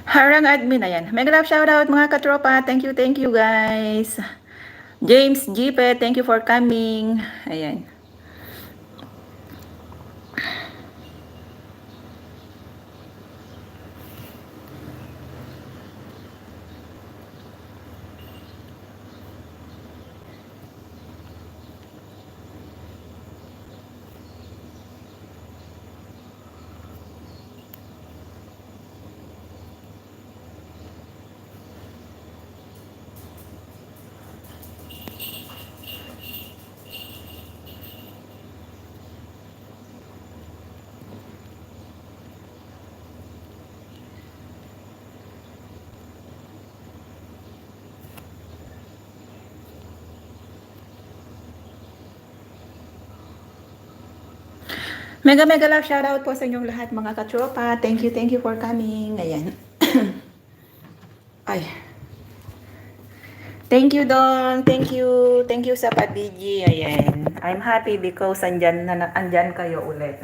Harang admin, ayan. Mega love shoutout mga katropa. Thank you guys. James Jipe, thank you for coming. Ayan. Mega love shoutout po sa inyong lahat mga katropa. Thank you for coming. Ayan. Ay. Thank you Don. Thank you sa pabigi. Ayan. I'm happy because andyan kayo ulit.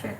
Shit.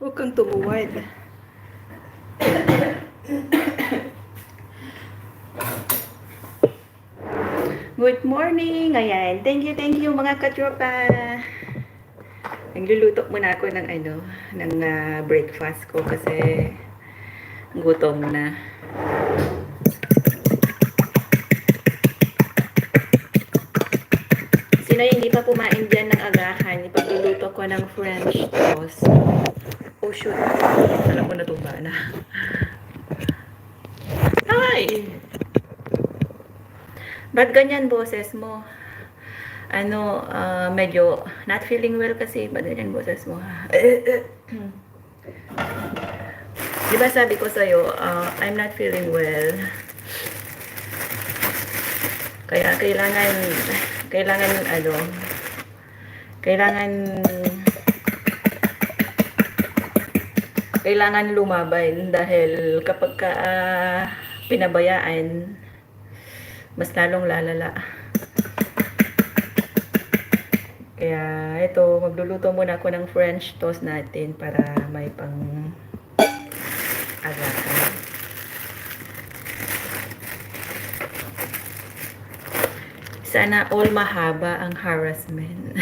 Huwag kang tumuwad. Good morning. Ayan. Thank you mga katropa. Nagluluto muna ako ng breakfast ko kasi gutom na. Sino yung hindi pa kumain dyan ng agahan? Ipagluluto ko ng French toast. Oh shoot. Alam ko natumba na. Ay! Ba't ganyan boses mo? Medyo not feeling well kasi. Ba't ganyan boses mo? Diba sabi ko sa'yo, I'm not feeling well. Kaya kailangan lumaban dahil kapag pinabayaan, mas lalong lalala. Kaya ito, magluluto muna ako ng French toast natin para may pang agahan. Sana all mahaba ang harassment.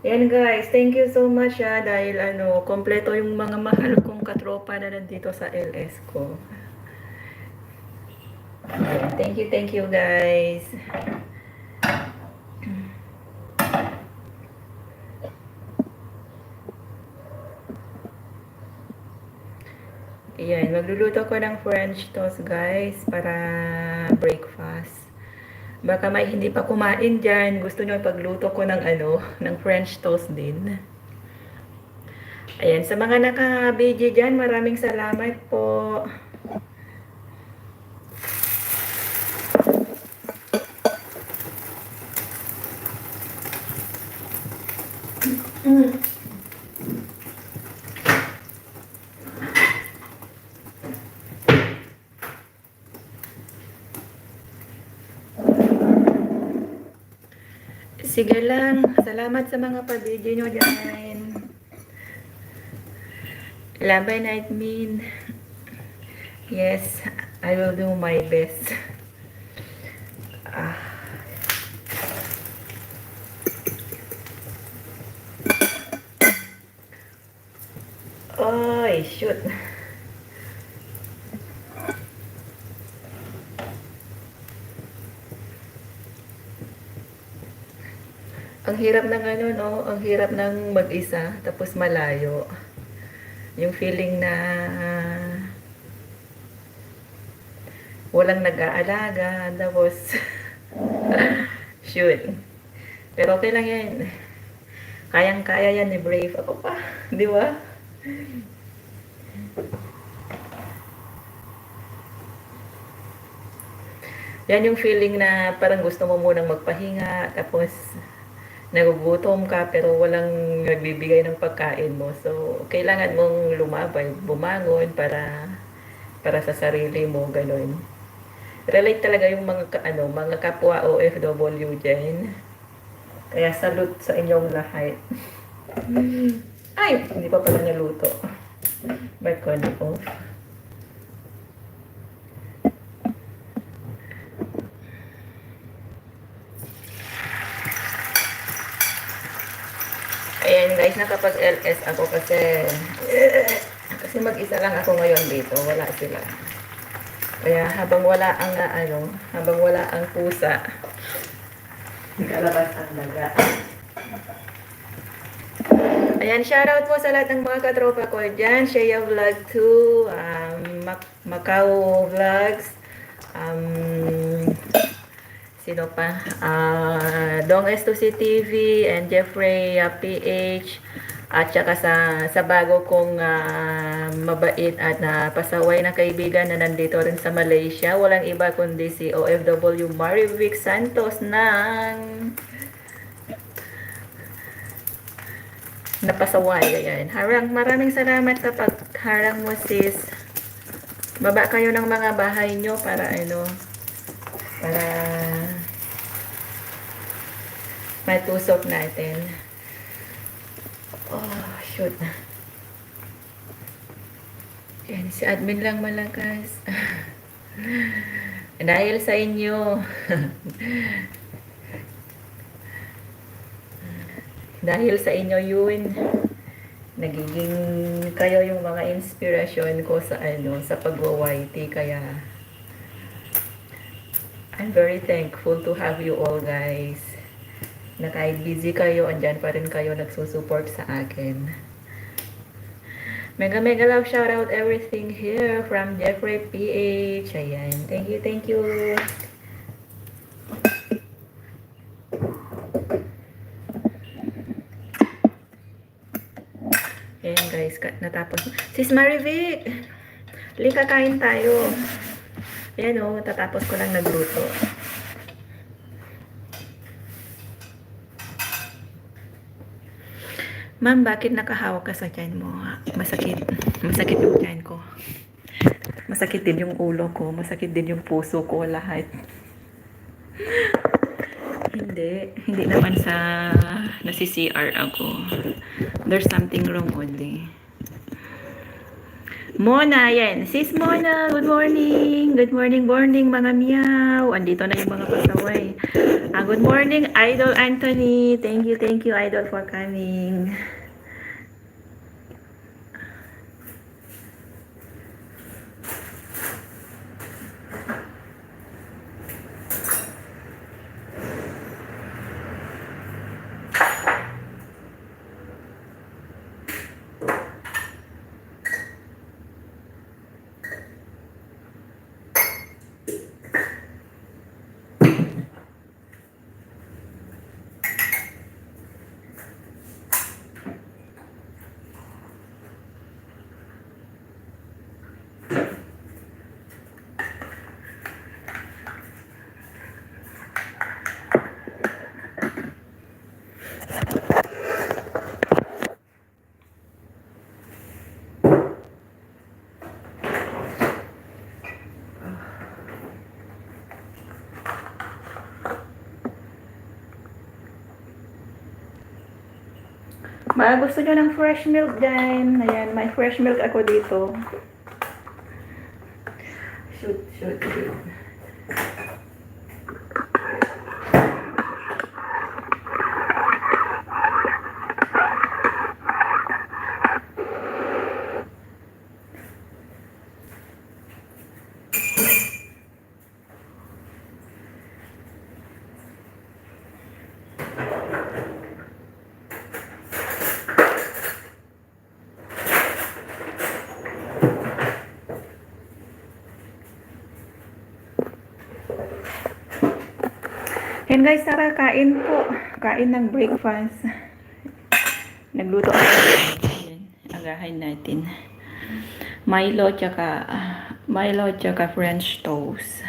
Yan guys, thank you so much dahil kompleto yung mga mahal kong katropa na nandito sa LS ko. Thank you guys. Ayan, magluluto ko ng French toast guys para breakfast. Baka may hindi pa kumain dyan, gusto nyo pagluto ko ng ng French toast din. Ayan, sa mga naka-BG dyan, maraming salamat po. Sige lang. Salamat sa mga pa-video nyo dyan. Laban admin. Yes, I will do my best. Oy. Ay, shoot. Ang hirap ng ano, no? Ang hirap ng mag-isa, tapos malayo. Yung feeling na walang nag-aalaga, tapos shoot. Pero okay lang yan. Kayang-kaya yan ni Brave. Ako pa, di ba? Yan yung feeling na parang gusto mo munang magpahinga, tapos nagugutom ka pero walang nagbibigay ng pagkain mo. So, kailangan mong lumabay, bumangon para sa sarili mo, ganun. Relate talaga yung mga kapwa OFW dyan. Kaya salute sa inyong lahat. Ay, hindi pa pala naluto. Ba't ko off? Ayan guys, nakapag-LS ako kasi mag-isa lang ako ngayon dito, wala sila. Kaya habang wala ang pusa, kalabas ang daga. Ayan, shoutout po sa lahat ng mga katropa ko dyan. Shea Vlog 2, Macau Vlogs, sino pa? Dong S2C TV and Jeffrey PH, at saka sa bago kong mabait at pasaway na kaibigan na nandito rin sa Malaysia. Walang iba kundi si OFW Marivic Santos ng napasaway. Ayan. Harang, maraming salamat sa pagharang mo, sis. Baba kayo ng mga bahay nyo para para matusok natin. Oh, shoot. Yan, si admin lang malakas. Dahil sa inyo. Dahil sa inyo yun. Nagiging kayo yung mga inspirasyon ko sa pag-YT, kaya I'm very thankful to have you all, guys. Na kahit busy kayo, andyan pa rin kayo nagsusupport sa akin. Mega love shoutout everything here from Jeffrey PH. Ayan. Thank you, thank you. Ayan guys, natapos. Sis Marivic, lika kain tayo. Ayan o, tatapos ko lang nagluto. Ma'am, bakit nakahawak ka sa tiyan mo? Masakit. Masakit yung tiyan ko. Masakit din yung ulo ko. Masakit din yung puso ko. Lahat. Hindi naman sa nasi-CR ako. There's something wrong only. Mona, yan. Sis Mona, good morning. Good morning, mga meow. Andito na yung mga pasaway. Good morning, Idol Anthony. Thank you, Idol, for coming. Gusto nyo ng fresh milk dyan. Ayan, may fresh milk ako dito. Shoot. Yan guys, tara kain po. Kain ng breakfast. Nagluto ako. Ayan, agahin natin. Milo tsaka French toast.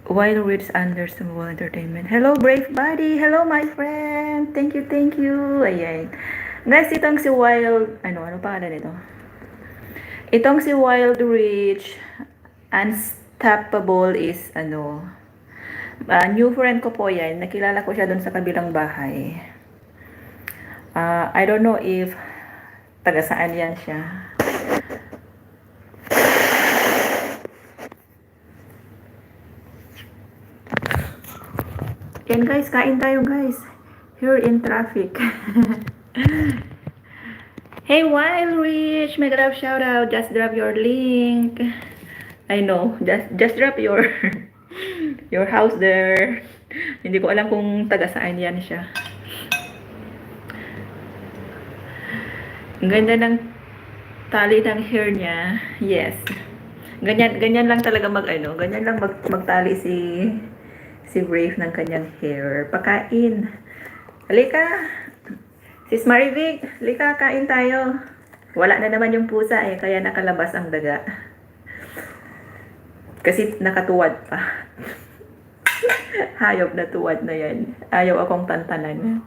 While Reads under Small Entertainment. Hello, Brave Buddy. Hello, my friend. Thank you, thank you. Ayan. Guys, itong si Wild, ano pangalan nito? Itong si Wild Rich Unstoppable is, new friend ko po yan. Nakilala ko siya doon sa kabilang bahay. I don't know if taga saan yan siya. Yan guys, kain tayo guys. Here in traffic. Hey Wild Rich, mega love shout out. Just drop your link. I know, just drop your your house there. Hindi ko alam kung taga saan yan siya. Ang ganda ng tali ng hair niya. Yes. Ganyan lang talaga ganyan lang magtali si Brave ng kanyang hair. Pakain. Halika. Sis Marivic, halika, kain tayo. Wala na naman yung pusa kaya nakalabas ang daga. Kasi nakatuwad pa. Hayop na tuwad na yan. Ayaw akong tantanan.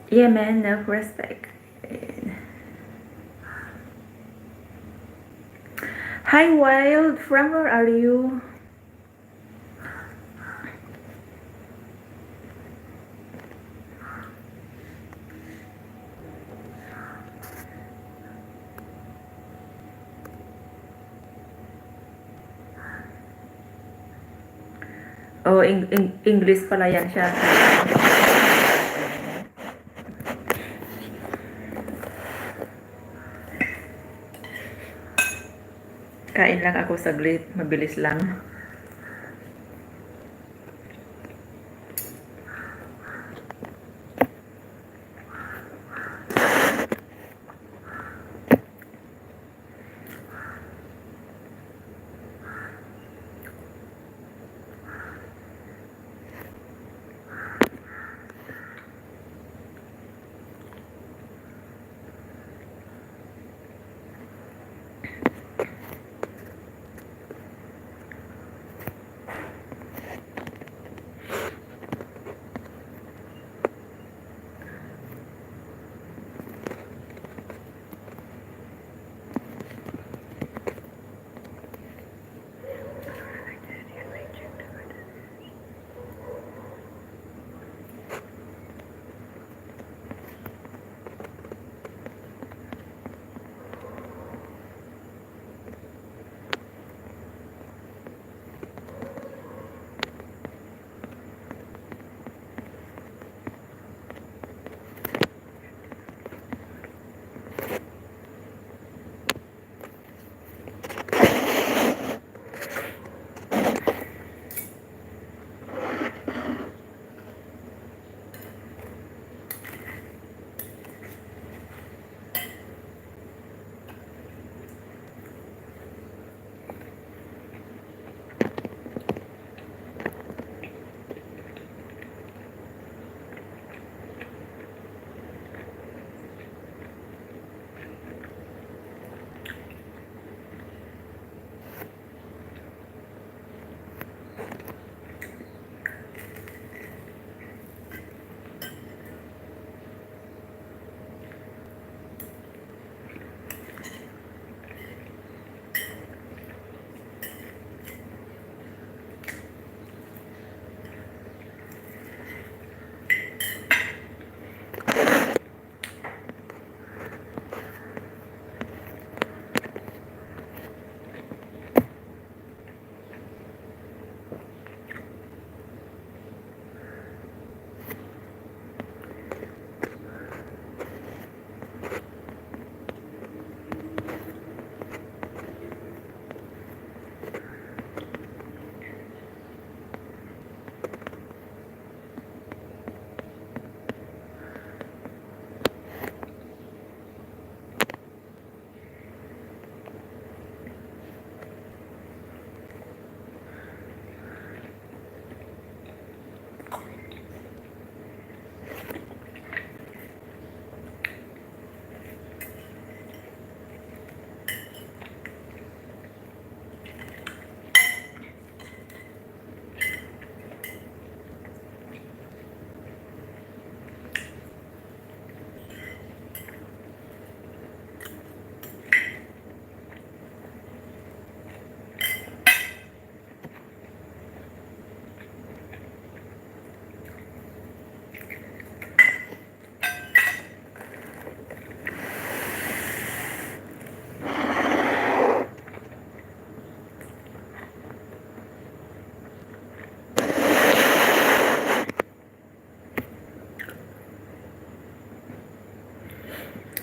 Yeah, man, enough respect. Hi, Wild. From where are you? Oh, English pala yan siya. Kain lang ako saglit, mabilis lang.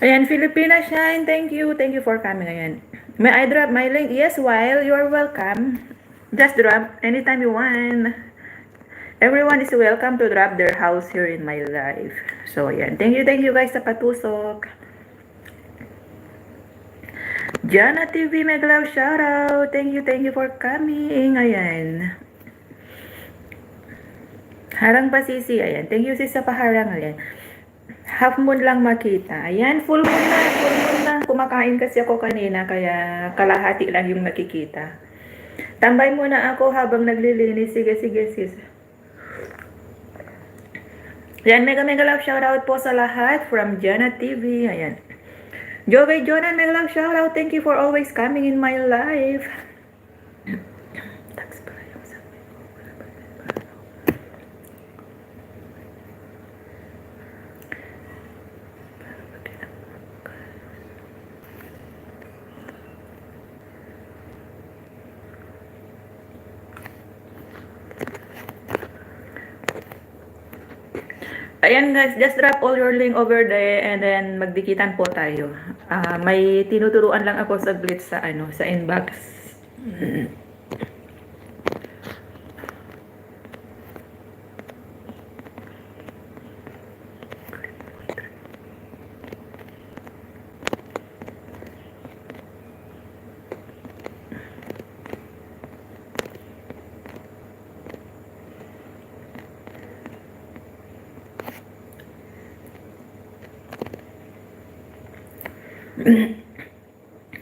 Ayan, Filipina Shine, thank you. Thank you for coming. Ayan. May I drop my link? Yes, while you are welcome. Just drop anytime you want. Everyone is welcome to drop their house here in my life. So, ayan. Thank you guys sa patusok. Jana TV Meglaw, shoutout. Thank you for coming. Ayan. Harang Pasisi, ayan. Thank you sis sa paharang, ayan. Half moon lang makita. Ayan, full moon na, full moon na. Kumakain kasi ako kanina, kaya kalahati lang yung nakikita. Tambay muna ako habang naglilinis. Sige sis. Ayan, mega love shoutout po sa lahat from Jana TV. Ayan. Joey Jonan, mega love shoutout. Thank you for always coming in my life. Ayan guys, just drop all your link over there and then magdikitan po tayo. May tinuturuan lang ako saglit sa sa inbox.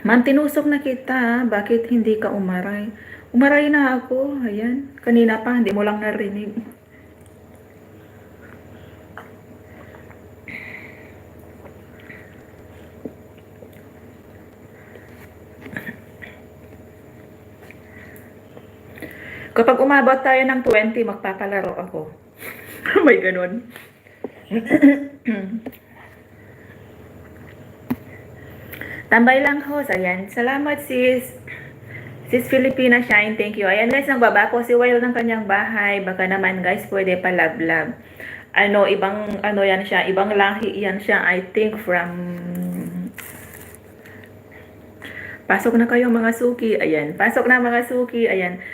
Ma'am, tinusok na kita. Bakit hindi ka umaray? Umaray na ako. Ayan. Kanina pa, hindi mo lang narinig. Kapag umabot tayo ng 20, magpapalaro ako. May ganun. Tambay lang ho. Ayan. Salamat sis. Sis Filipina Shine. Thank you. Ayan guys, nagbaba ko si Wild ng kanyang bahay. Baka naman guys, pwede palablab. Ibang yan siya. Ibang lahi yan siya. I think from... Pasok na kayo mga suki. Ayan. Pasok na mga suki. Ayan.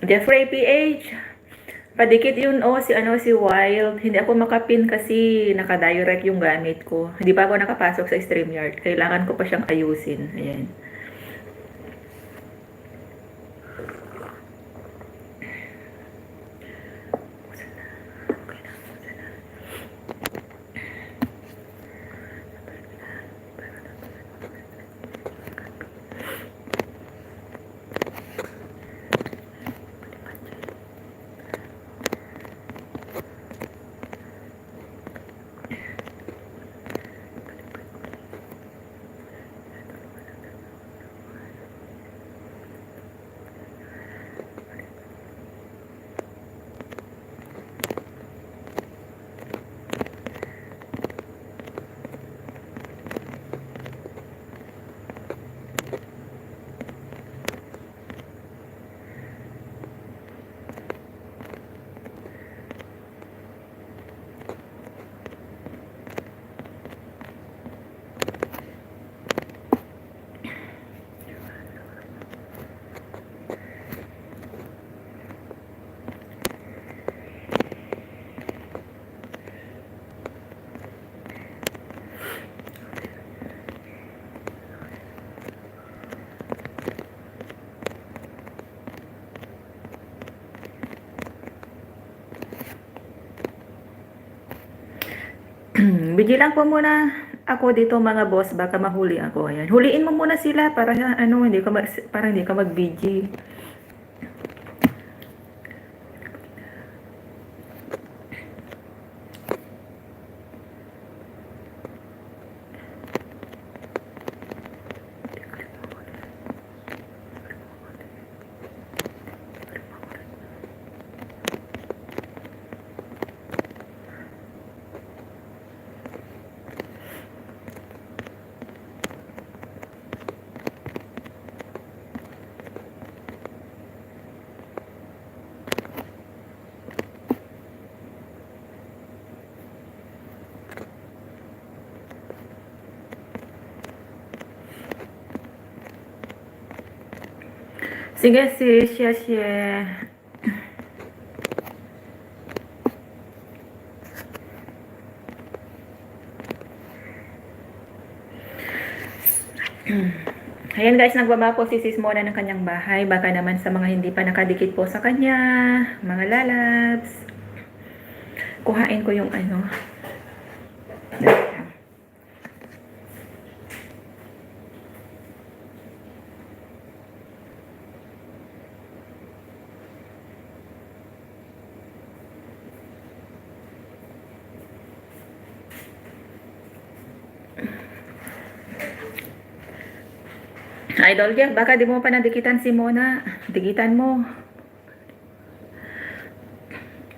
Jeffrey PH. Padikit yun si Wild. Hindi ako makapin kasi naka-direct yung gamit ko. Hindi pa ako nakapasok sa StreamYard. Kailangan ko pa siyang ayusin. Ayan. Bigyan lang po muna ako dito mga boss, baka mahuli ako. Ayan. Huliin mo muna sila para hindi ka mag-BG. Sige sis, yes, yeah. Ayan guys, nagbaba po si Sis Mona ng kanyang bahay. Baka naman sa mga hindi pa nakadikit po sa kanya, mga lalabs. Kuhain ko yung ano. Idol Jeff, baka di mo pa nadikitan si Mona. Dikitan mo.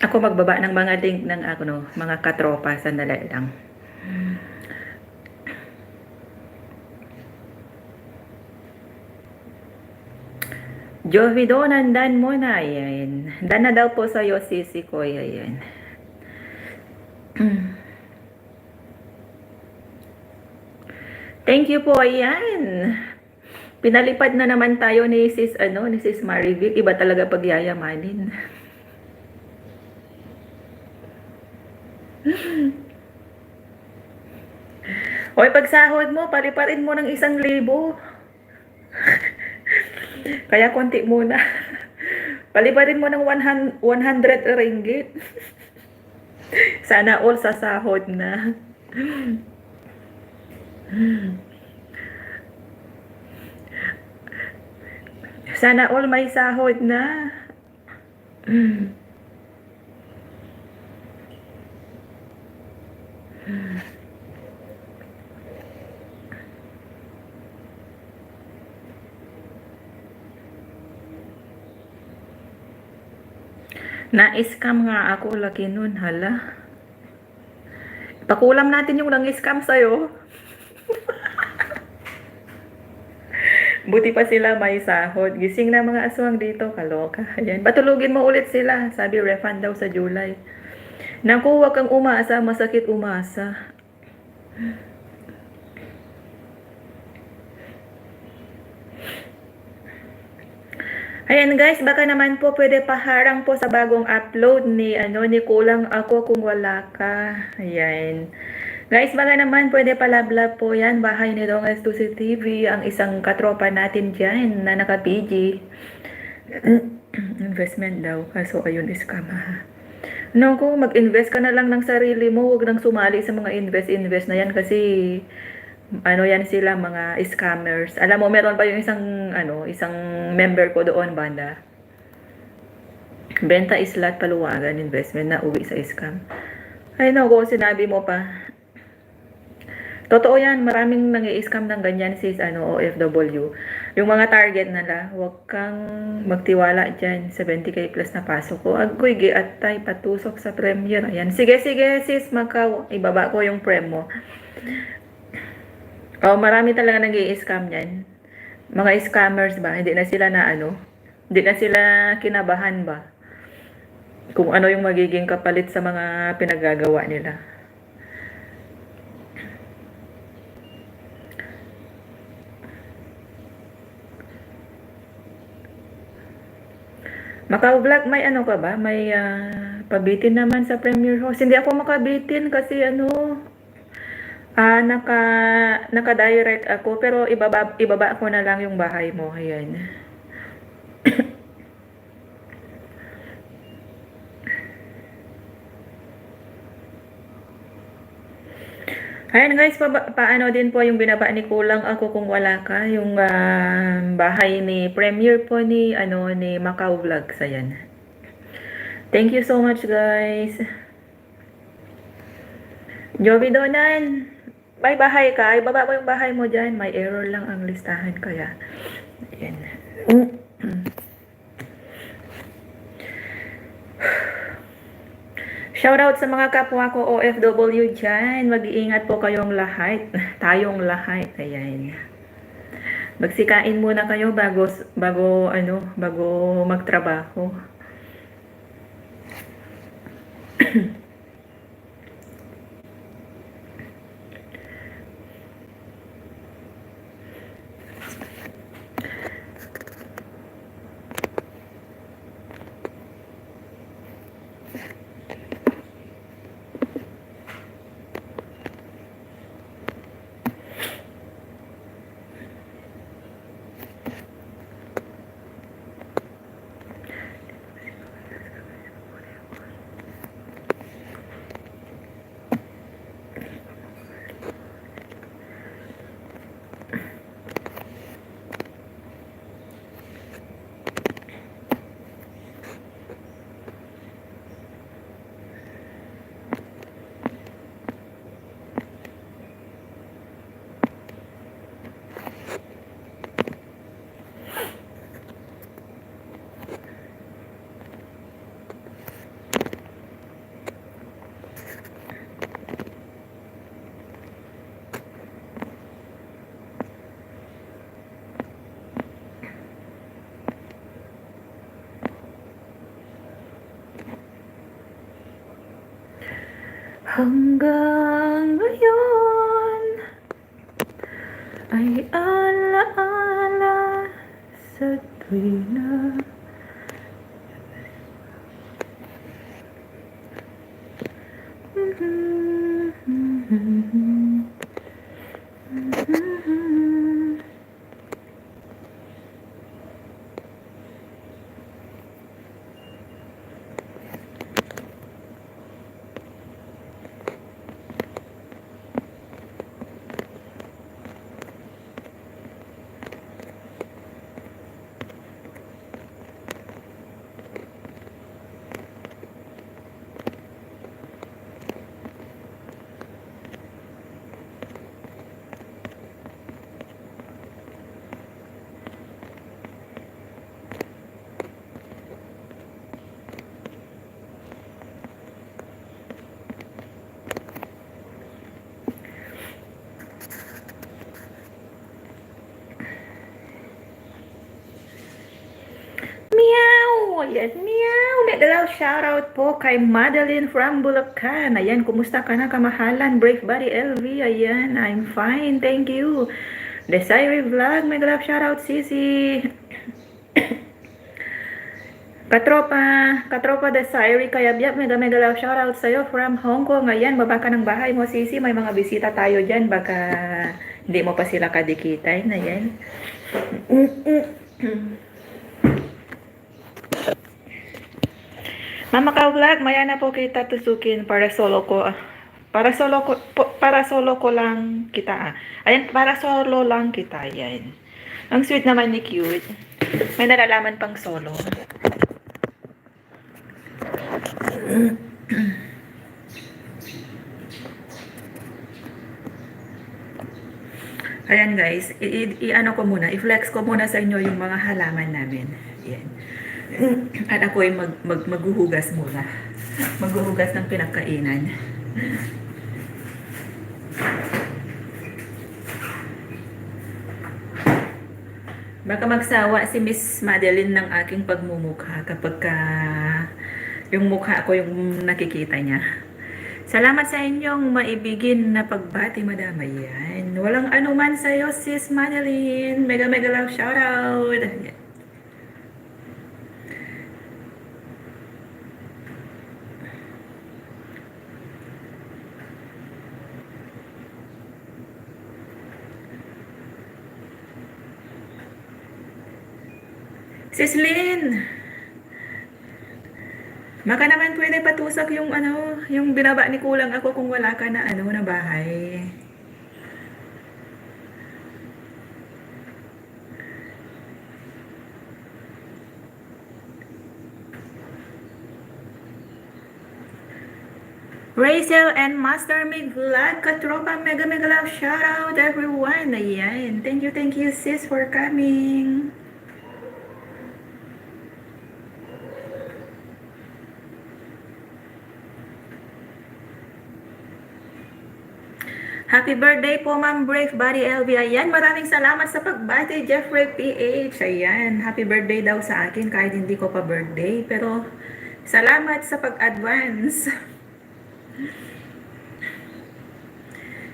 Ako magbaba ng mga link ng ako no, mga katropa. Sandali lang. Jovi do, nandan mo na. Ayan. Dan na daw po sa'yo, sisi ko. Ayan. Thank you po. Ayan. Pinalipad na naman tayo ni Sis, ni Sis Marivic. Iba talaga pagyayamanin. Hoy, pagsahod mo, paliparin mo ng 1,000. Kaya konti muna. Paliparin mo ng 100 ringgit. Sana all sa sahod na. Sana all may sahod na. Na-scam nga ako, laki nun, hala. Pakulam natin yung nang-scam sa'yo. Buti pa sila may sahod. Gising na mga aswang dito, kaloka. Ayan. Patulugin mo ulit sila. Sabi refund daw sa July. Naku, wag kang umasa, masakit umasa. Ayan guys, baka naman po pwede paharang po sa bagong upload ni Kulang Ako Kung Wala Ka. Ayan. Guys, baka naman pwede palablab po yan. Bahay ni Dong S2C TV, ang isang katropa natin dyan na naka-PG. Investment daw. Kaso ayun, scam ha. No, kung mag-invest ka na lang ng sarili mo, huwag nang sumali sa mga invest na yan kasi yan sila, mga scammers. Alam mo, meron pa yung isang member ko doon, banda. Benta islat, paluwagan, investment na uwi sa scam. Ay no, kung sinabi mo pa. Totoo yan, maraming nang-i-scam ng ganyan sis, OFW. Yung mga target nila, huwag kang magtiwala dyan. 70k plus na pasok ko. Agoy, giatay, patusok sa premier. Ayan, sige sis, ibaba ko yung prem mo. Oh, marami talaga nag-i-scam yan. Mga scammers ba? Hindi na sila hindi na sila kinabahan ba? Kung ano yung magiging kapalit sa mga pinagagawa nila. Macau Vlog, may ka ba? May pabitin naman sa Premier Host. Hindi ako makabitin kasi naka-direct ako, pero ibaba ko na lang yung bahay mo. Ayan. Ayan guys, paano din po yung binaba ni Kulang Ako Kung Wala Ka, yung bahay ni Premier po ni Macau Vlogs. Ayan. Thank you so much guys. Joby Donan, may bahay ka, ibaba mo yung bahay mo dyan. May error lang ang listahan kaya. Ayan. Shoutout sa mga kapwa ko OFW dyan. Mag-iingat po kayong lahat. Tayong lahat. Ayan. Magsikain muna kayo bago magtrabaho. Hanggang ngayon ay alaala sa tuwina. Yes, meow! Medalaw shoutout po kay Madeline from Bulacan. Ayan, kumusta ka na kamahalan? Brave Body LV. Ayan, I'm fine. Thank you. Desiree Vlog. Medalaw shoutout Sisi. Katropa Desiree Kayabyak. Medalaw shoutout sa'yo from Hong Kong. Ayan, baba ka ng bahay mo Sisi. May mga bisita tayo dyan. Baka hindi mo pa sila kadikitain. Ayan. Mama ka vlog, maya na po kita tusukin para solo ko. Para solo ko lang kita. Ayan, para solo lang kita. Ayan. Ang sweet naman ni cute. May nalalaman pang solo. Ayan guys, i-ano ko muna, i-flex ko muna sa inyo yung mga halaman namin. Ayan. At ako ay maghuhugas muna. Maghuhugas ng pinagkainan. Baka magsawa si Miss Madeline ng aking pagmumukha kapag yung mukha ko yung nakikita niya. Salamat sa inyong maibigin na pagbati, madam. Ayan. Walang anuman sa'yo, Sis Madeline. Mega love shoutout. Sis Lynn, baka naman pwede patusak yung yung binaba ni kulang ako kung wala ka na na bahay. Rachel and Master Mig Vlog, katropa, mega love shoutout everyone. Ayan, thank you sis for coming. Happy birthday po, Ma'am Brave Body LV. Ayan, maraming salamat sa pagbati, Jeffrey PH. Ayan, happy birthday daw sa akin kahit hindi ko pa birthday. Pero, salamat sa pag-advance.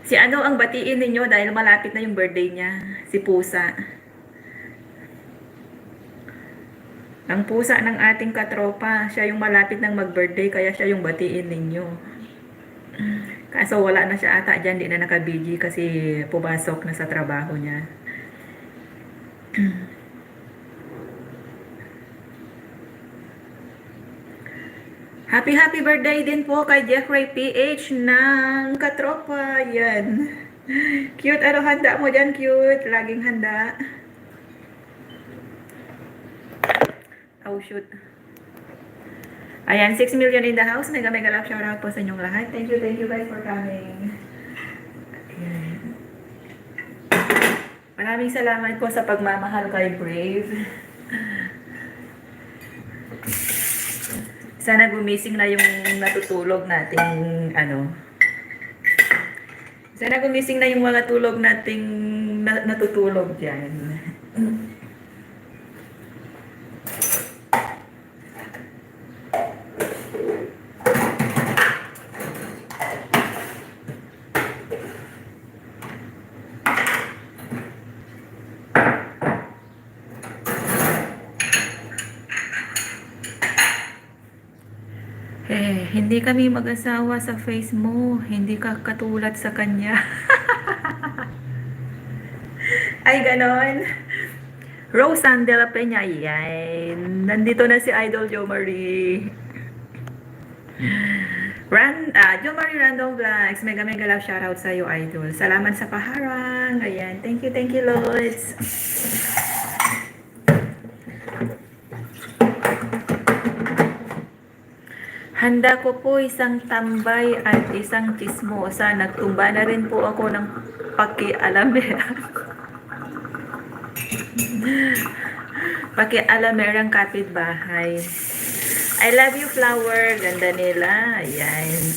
Si ang batiin ninyo dahil malapit na yung birthday niya? Si Pusa. Ang pusa ng ating katropa, siya yung malapit ng mag-birthday, kaya siya yung batiin ninyo. Kaso wala na siya ata dyan, di na nakabigi kasi pumasok na sa trabaho niya. Happy birthday din po kay Jeffrey PH ng katropa. Yan. Cute, handa mo dyan, cute. Laging handa. Oh, shoot. Ayan, 6 million in the house. Mega love shoutout po sa inyong lahat. Thank you guys for coming. Ayan. Maraming salamat po sa pagmamahal kay Brave. Sana gumising na yung natutulog nating Sana gumising na yung mga tulog nating natutulog dyan. Hindi kami mag-asawa sa face mo. Hindi ka katulad sa kanya. Ay, ganon. Roseanne de la Peña. Yan. Nandito na si Idol Jo Marie. Jo Marie Random Vlogs. Mega mega love shoutout sa iyo, Idol. Salamat sa paharang. Ayan. Thank you, Lods. Handa ko po isang tambay at isang chismosa. Nagtumba na rin po ako ng pakialamera. Pakialamerang kapitbahay. I love you, flower. Ganda nila. Ayan.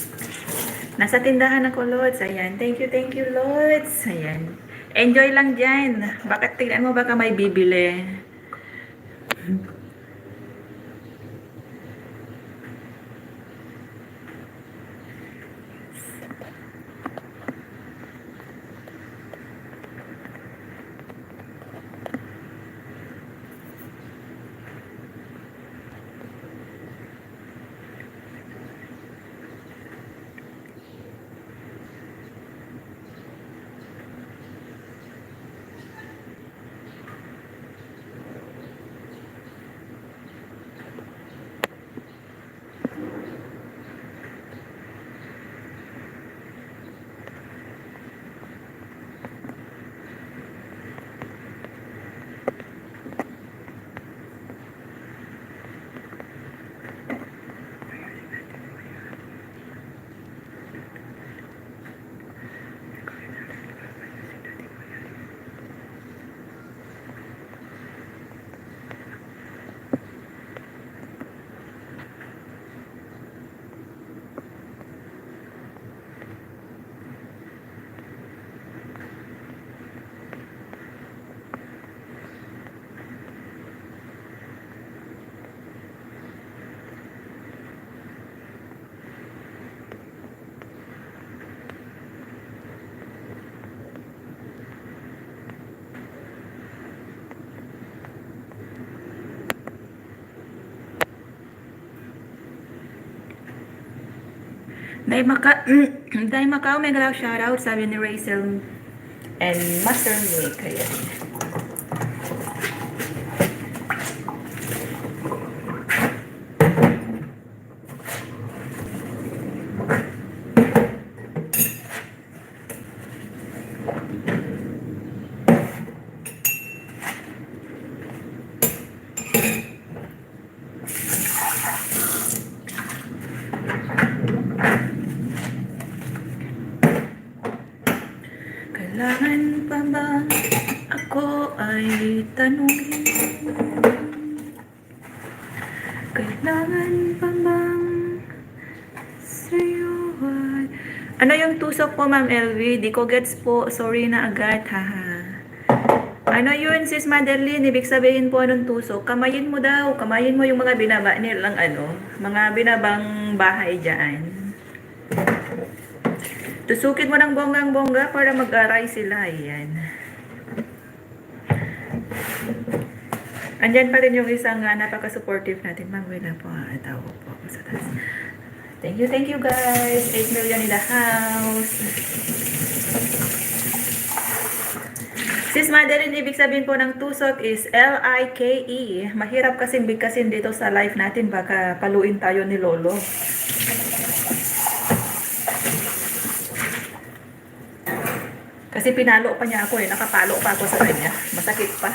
Nasa tindahan ako, Lods. Ayan. Thank you, Lods. Ayan. Enjoy lang dyan. Bakit tignan mo, baka may bibili. Dahil Macau, mega love shoutout, sabi ni Rachel and Master Nick. Ayan. Kailangan pa ba ako ay tanungin? Kailangan pa bang sa'yo ay... Ano yung tusok po, Ma'am LV? Di ko gets po. Sorry na agad, haha. Ano yun, Sis Madeline? Ibig sabihin po anong tusok? Kamayin mo daw. Kamayin mo yung mga binaba nilang mga binabang bahay dyan. Tusukin mo ng bonggang-bongga para mag-aray sila. Ayan. Andyan pa rin yung isang napaka-supportive natin. Ma'am, wala po. Tawo po ako sa taas. Thank you guys. 8 million in the house. Sis Madeline, ibig sabihin po ng tusok is L-I-K-E. Mahirap kasing bigkasin dito sa live natin. Baka paluin tayo ni Lolo. Kasi pinalo pa niya ako nakapalo pa ako sa kanya. Masakit pa.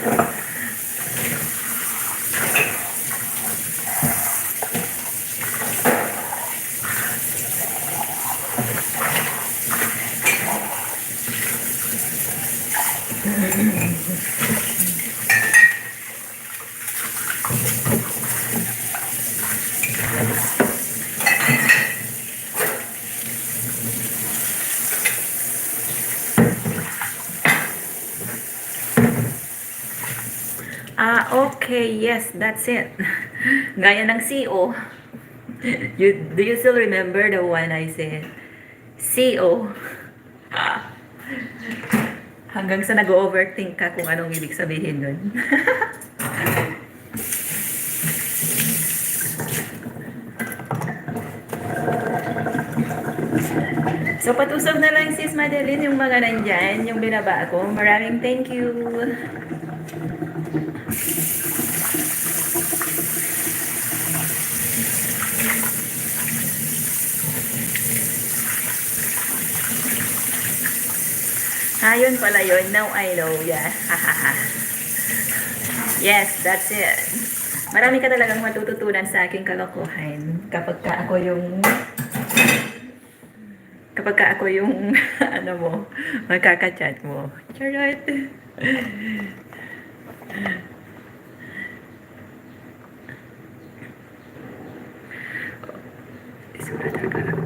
Okay, yes, that's it. Gaya ng CO. Do you still remember the one I said? CO. Hanggang sa nag-overthink ka kung anong ibig sabihin nun. So, patusok na lang sis Madeline yung mga nandyan, yung binaba ko. Maraming thank you. Yun pala yun. Now I know. Yeah. Yes, that's it. Marami ka talagang matututunan sa aking kalokohan kapag ka ako yung ano mo, magkaka-chat mo. Charot. Isura talaga ako.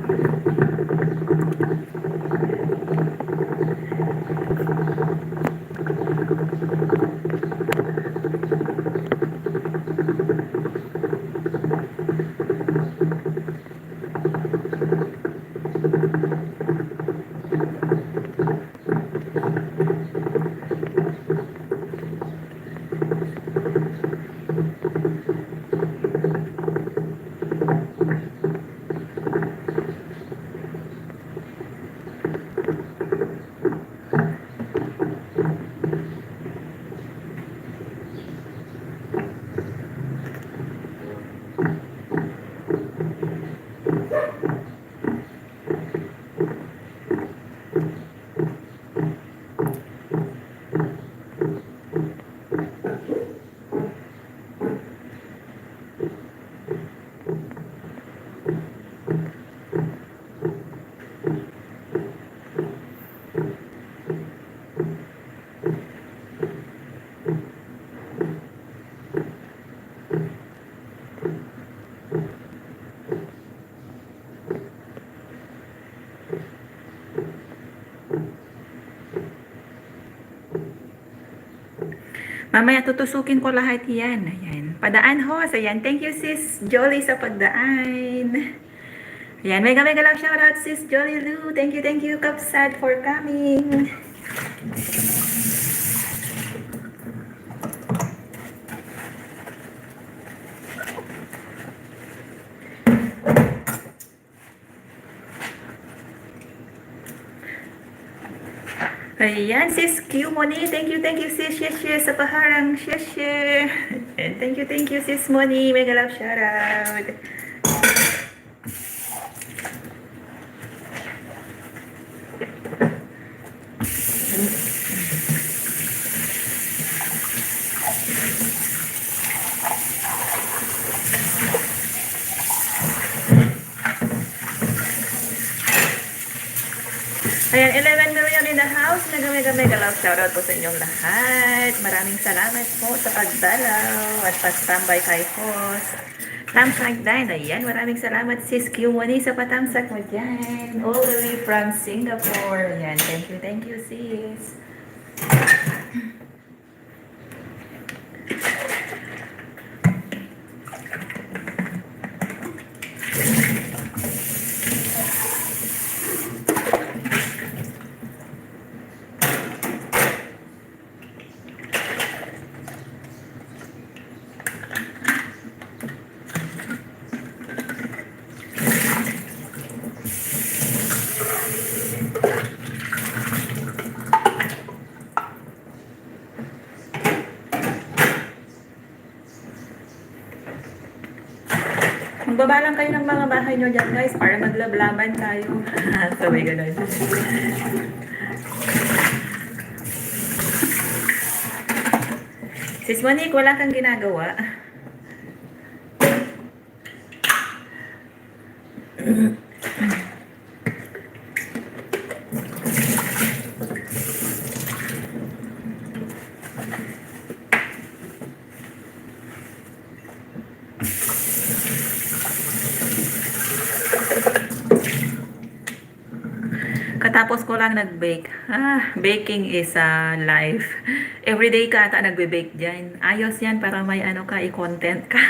Mamaya tutusukin ko lahat yan. Ayan. Padaan ho. Ayan. Thank you sis Jolly sa pagdaan. Ayan. Mega lang shoutout sis Jolly Lou. Thank you Kapsad for coming. Ayan, sis Q Moni. Thank you sis Sheshe sa paharang Sheshe. And thank you sis Moni. Mega love shoutout. Ayan, 11 million in the house. Mega love shoutout po sa inyong lahat. Maraming salamat po sa pagdalaw at pag-standby kay host. Tamsak din. Ayan, maraming salamat sis Q Moni sa patamsak mo dyan. All the way from Singapore. Ayan, thank you sis. Magbaba lang kayo ng mga bahay nyo dyan guys para maglablaban tayo. Sabay ganun. Sis Monique, wala kang ginagawa. Katapos ko lang nag-bake. Baking is life. Everyday ka ata nagbe-bake dyan. Ayos yan para may ano ka, i-content ka.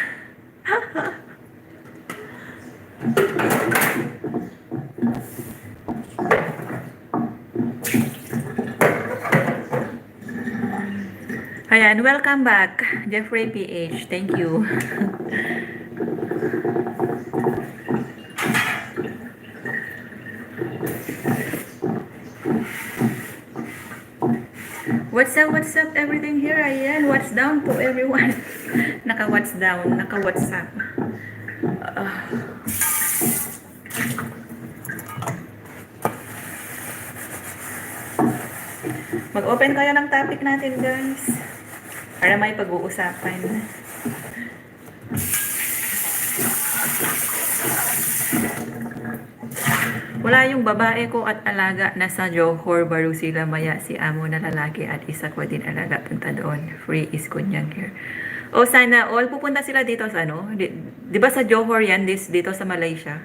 Ayan, welcome back. Jeffrey PH. Thank you. What's up everything here? Ayan, what's down to everyone? Naka-what's down, naka-what's up. Mag-open kayo ng topic natin, guys. Para may pag-uusapan. Wala yung babae ko at alaga na sa Johor, Baru sila maya si amo na lalaki at isa ko din alaga punta doon. Free is kunyang here. O sana all pupunta sila dito sa ano? Di ba sa Johor yan, dito sa Malaysia?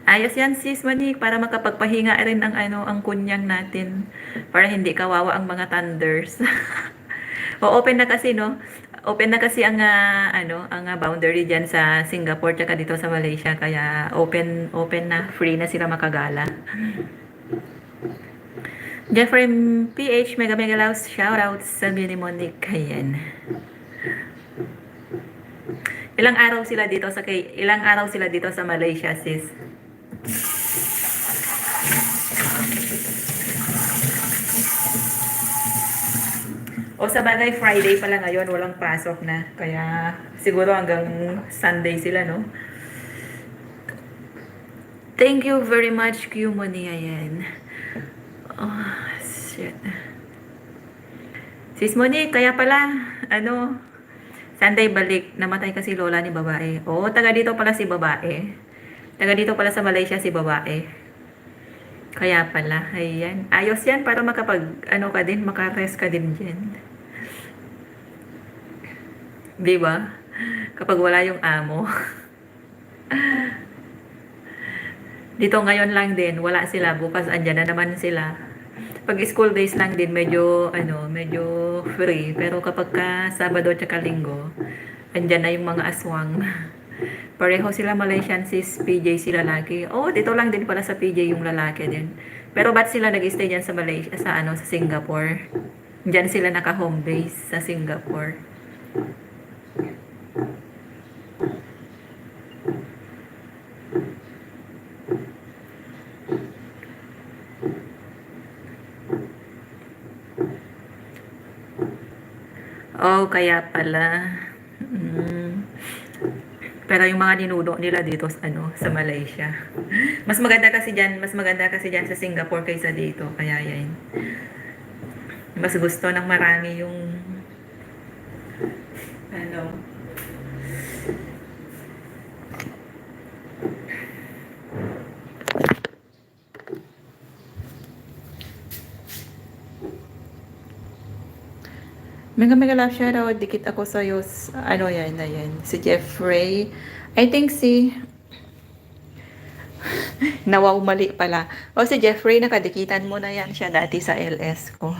Ayos yan sis Monique para makapagpahinga rin ang ano ang kunyang natin para hindi kawawa ang mga thunders. O open na kasi no. Open na kasi ang ang boundary diyan sa Singapore tsaka dito sa Malaysia kaya open na free na sila makagala. Jeffrey PH Mega Mega Loves shout sa ni Monique Kayen. Ilang araw sila dito sa Malaysia sis? O sa bagay, Friday pala ngayon, walang pasok na. Kaya siguro hanggang Sunday sila, no? Thank you very much, Q Money. Ayan. Oh, shit. Sis Monique, kaya pala, Sunday balik, namatay kasi lola ni babae. Oo, taga dito pala si babae. Taga dito pala sa Malaysia si babae. Kaya pala, ayan. Ayos yan para makarest ka din dyan. Diba? Kapag wala yung amo. Dito ngayon lang din, wala sila. Bukas andyan na naman sila. Pag school days lang din, medyo free. Pero kapag ka Sabado at Linggo, andyan na yung mga aswang. Pareho sila Malaysian sis, PJ sila lalaki. Oh, dito lang din pala sa PJ yung lalaki din. Pero ba't sila nag-stay dyan sa Malaysia, sa Singapore? Diyan sila naka-home base sa Singapore. Oh, kaya pala. Pero yung mga ninuno nila dito sa Malaysia. Mas maganda kasi diyan sa Singapore kaysa dito. Kaya yan. Mas gusto ng marami yung Mega mega love shoutout. Dikit ako sa'yo. Yan. Si Jeffrey. I think Nawaw mali pala. O si Jeffrey, nakadikitan mo na yan siya dati sa LS ko.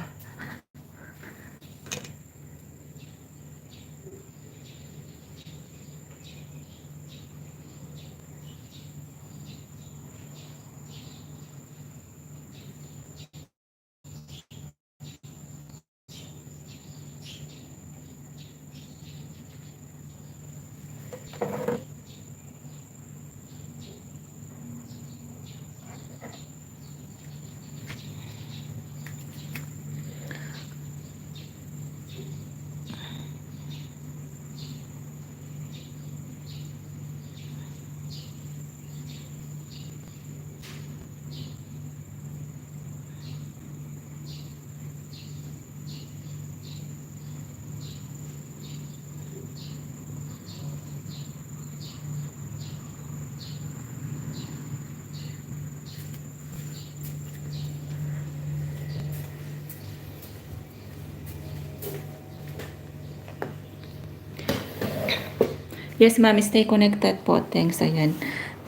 Yes, ma'am. Stay connected po. Thanks. Ayan.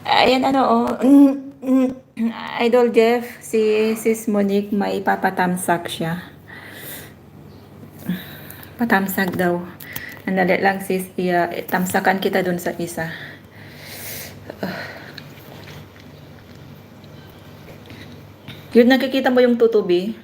Ayan, Idol Jeff, si Sis Monique, may papatamsak siya. Patamsak daw. Andali lang sis, tamsakan kita dun sa isa. Yun, nakikita mo yung tutubi?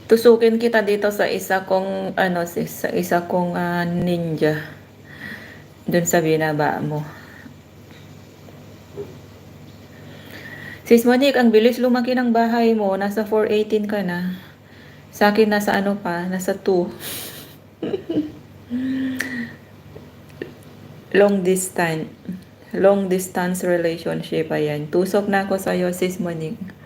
Tusukin kita dito sa isa kong ano sis, sa isa kong ninja dun sa binaba mo. Sis Monique, ang bilis lumaki ng bahay mo. Nasa 418 ka na. Sa akin nasa ano pa, nasa 2. Long distance. Long distance relationship, ayan. Tusok na ako sa'yo, sis Monique.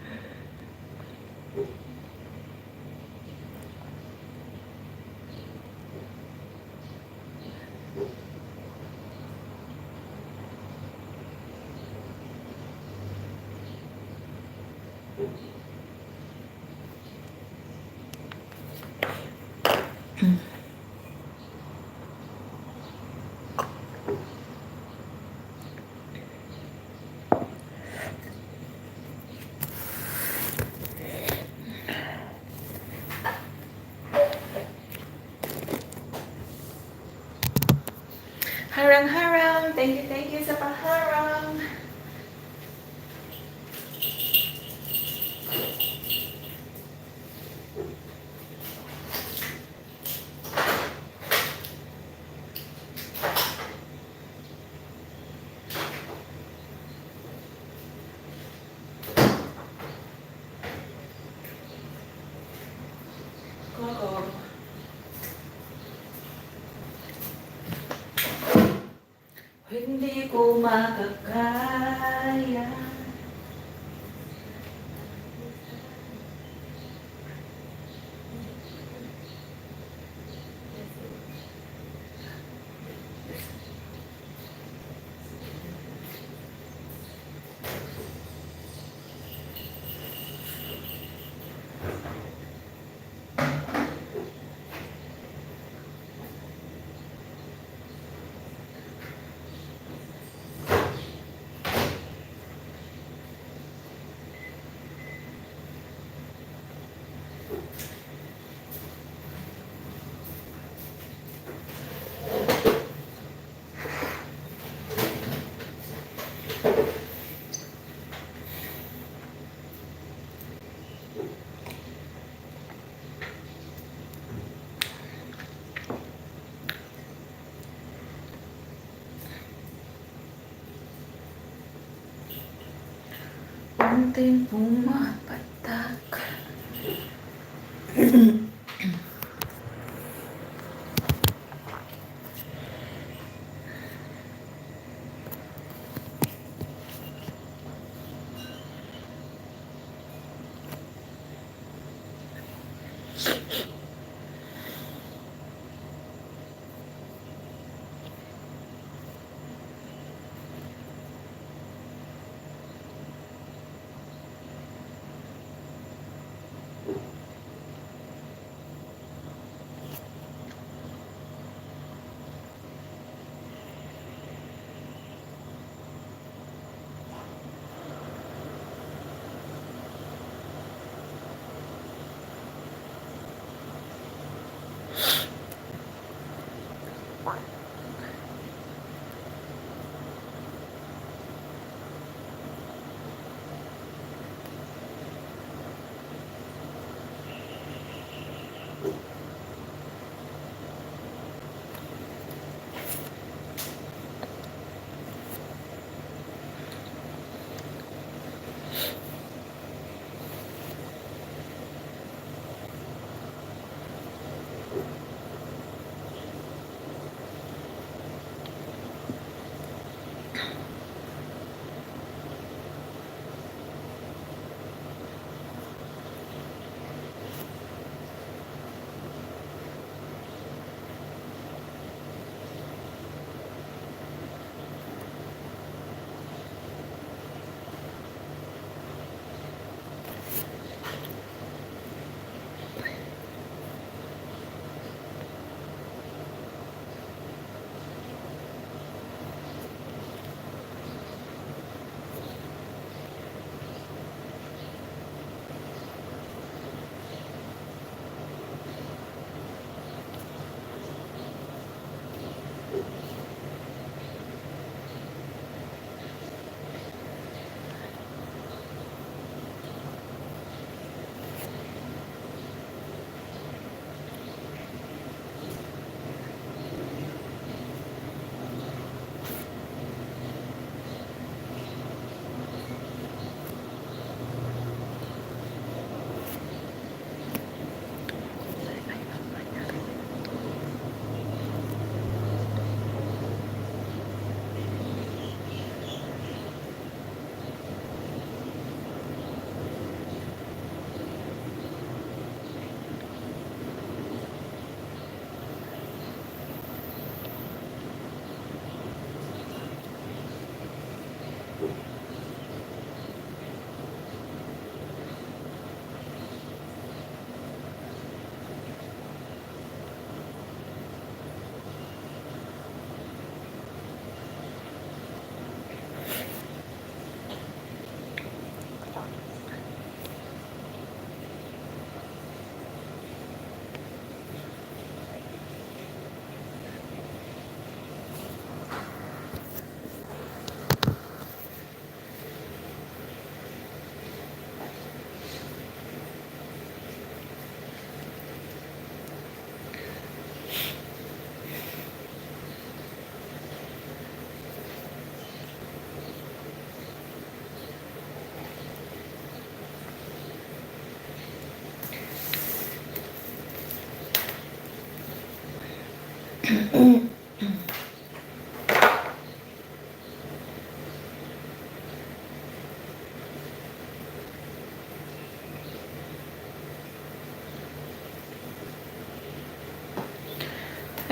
Harang-harang. Thank you sa paharang. Coco. Hindi ko makakaya. Unting pumapatak.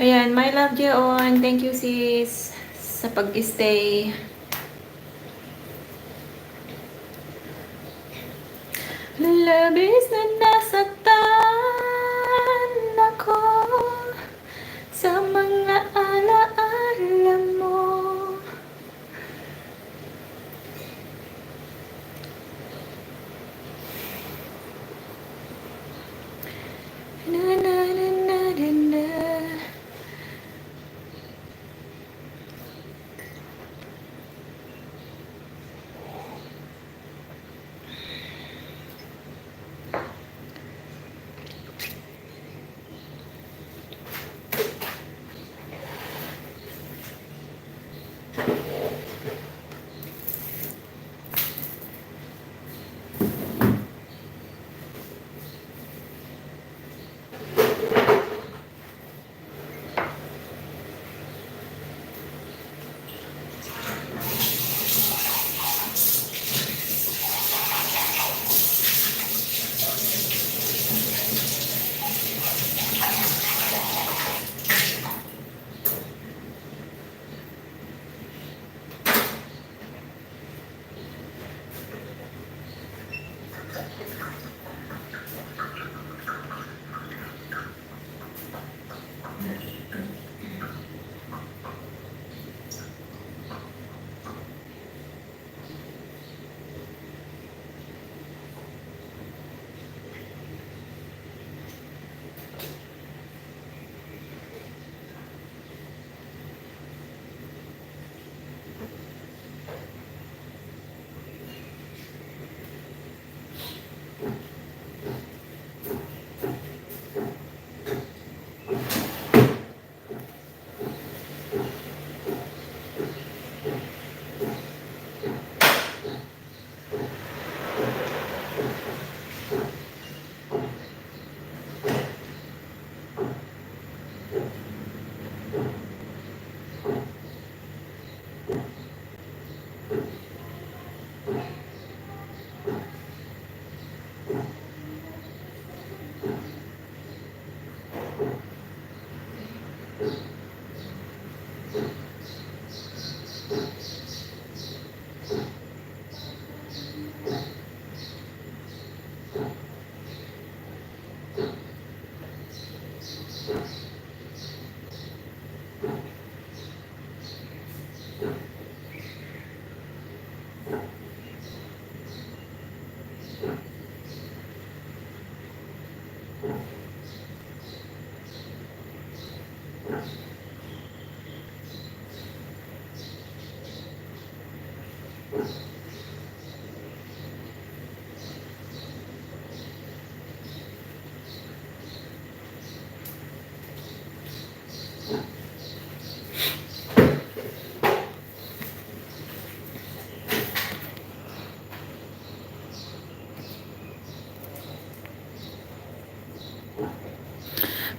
Ayan, my love Jeon. Thank you sis sa pag-stay. Labis na nasaktan ako sa mga alaala mo. Na na na na na na.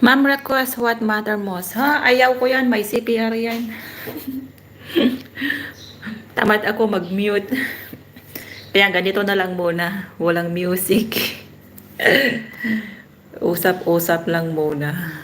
Ma'am request what matter most. Ha? Ayaw ko yan. May CPR yan. Tamad ako mag-mute. Kaya ganito na lang muna. Walang music. Usap-usap lang muna.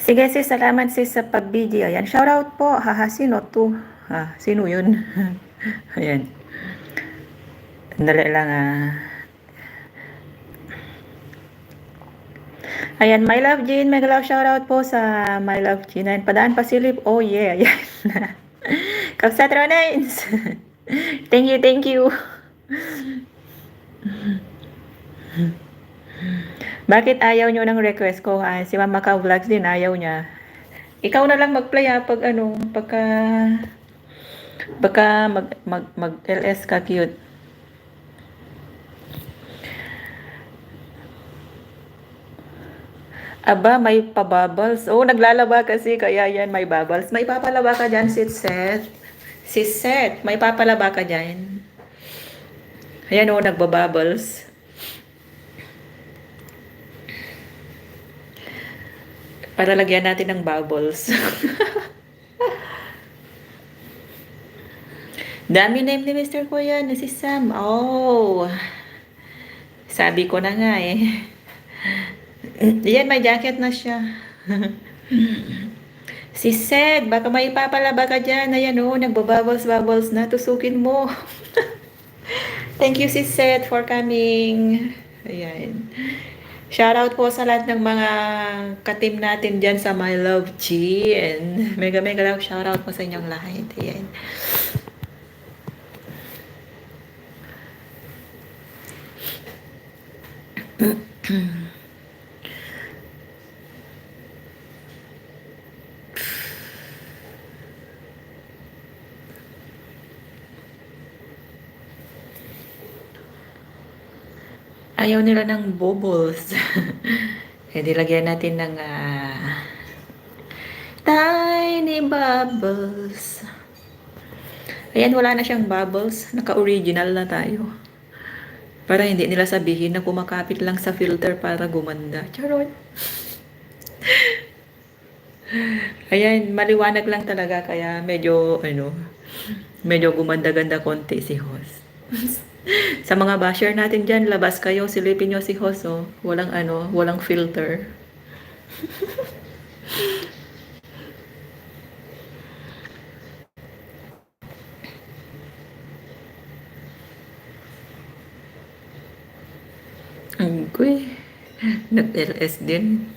Sige sis, salamat sis sa pag-video. Ayan, shoutout po. Haha, sino to? Sino yun? Ayan. Dali lang Ayan, My Love Jean, mega love shoutout po sa My Love Jean. Ayan, padaan pasilip. Oh yeah, ayan. Kapsatronines. Thank you, thank you. Bakit ayaw nyo ng request ko? Si Mama Ka Vlogs din, ayaw niya. Ikaw na lang mag-play pag baka mag LS ka cute. Aba, may pa-bubbles. Oh, naglalaba kasi kaya yan may bubbles. May papalaba ka dyan, sis Seth. Sis Seth, may papalaba ka dyan. Ayan oh, nagbabubbles. Para lagyan natin ng bubbles. Dami name ni Mr. Kuya, na si Sam. Oh, sabi ko na nga eh. Yan, may jacket na siya. Si Seth, baka may papalaba ka dyan. Ayan o, nagbabubbles-bubbles na. Tusukin mo. Thank you, si Seth, for coming. Ayan. Shoutout po sa lahat ng mga ka-team natin dyan sa My Love G. And mega love shoutout po sa inyong lahat. Ayan. Ayaw nila ng bubbles. Eh, dilagyan natin ng tiny bubbles. Ayan, wala na siyang bubbles. Naka-original na tayo. Para hindi nila sabihin na kumakapit lang sa filter para gumanda. Charot. Ayan, maliwanag lang talaga kaya medyo gumanda-ganda konti si host. Sa mga basher natin dyan, labas kayo, silipin nyo si host, oh. Walang filter. Ang kuy, nag-LS din.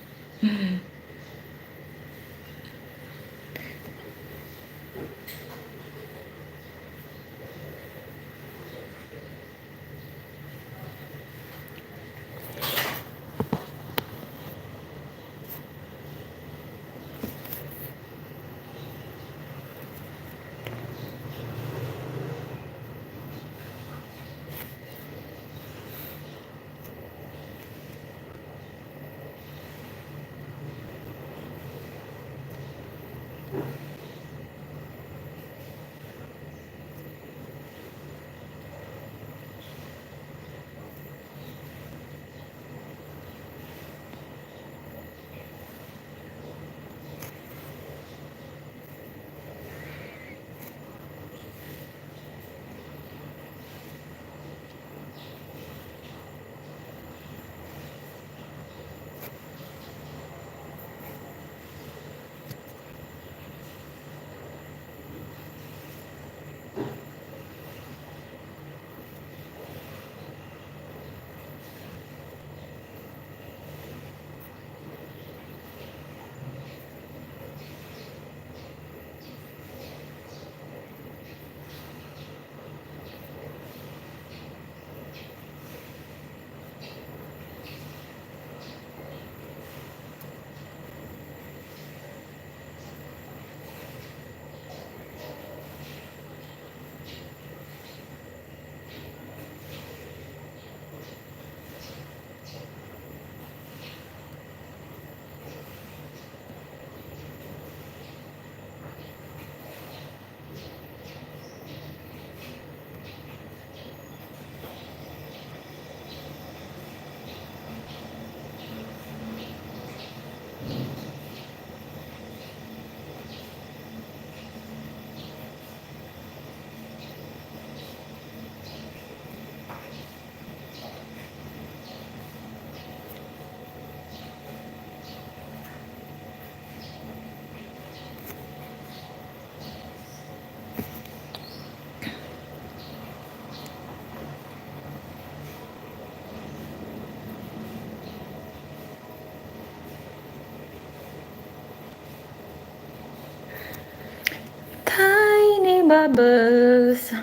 bubbles.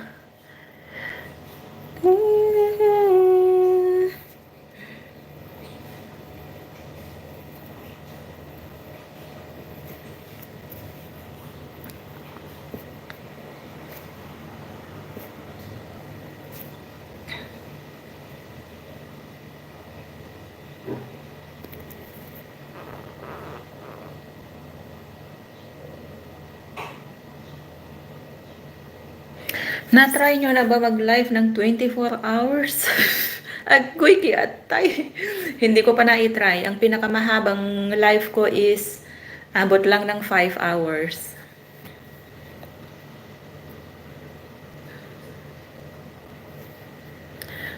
Na-try nyo na ba mag-live ng 24 hours? Agoy kiatay. Hindi ko pa na-try. Ang pinakamahabang live ko is abot lang ng 5 hours.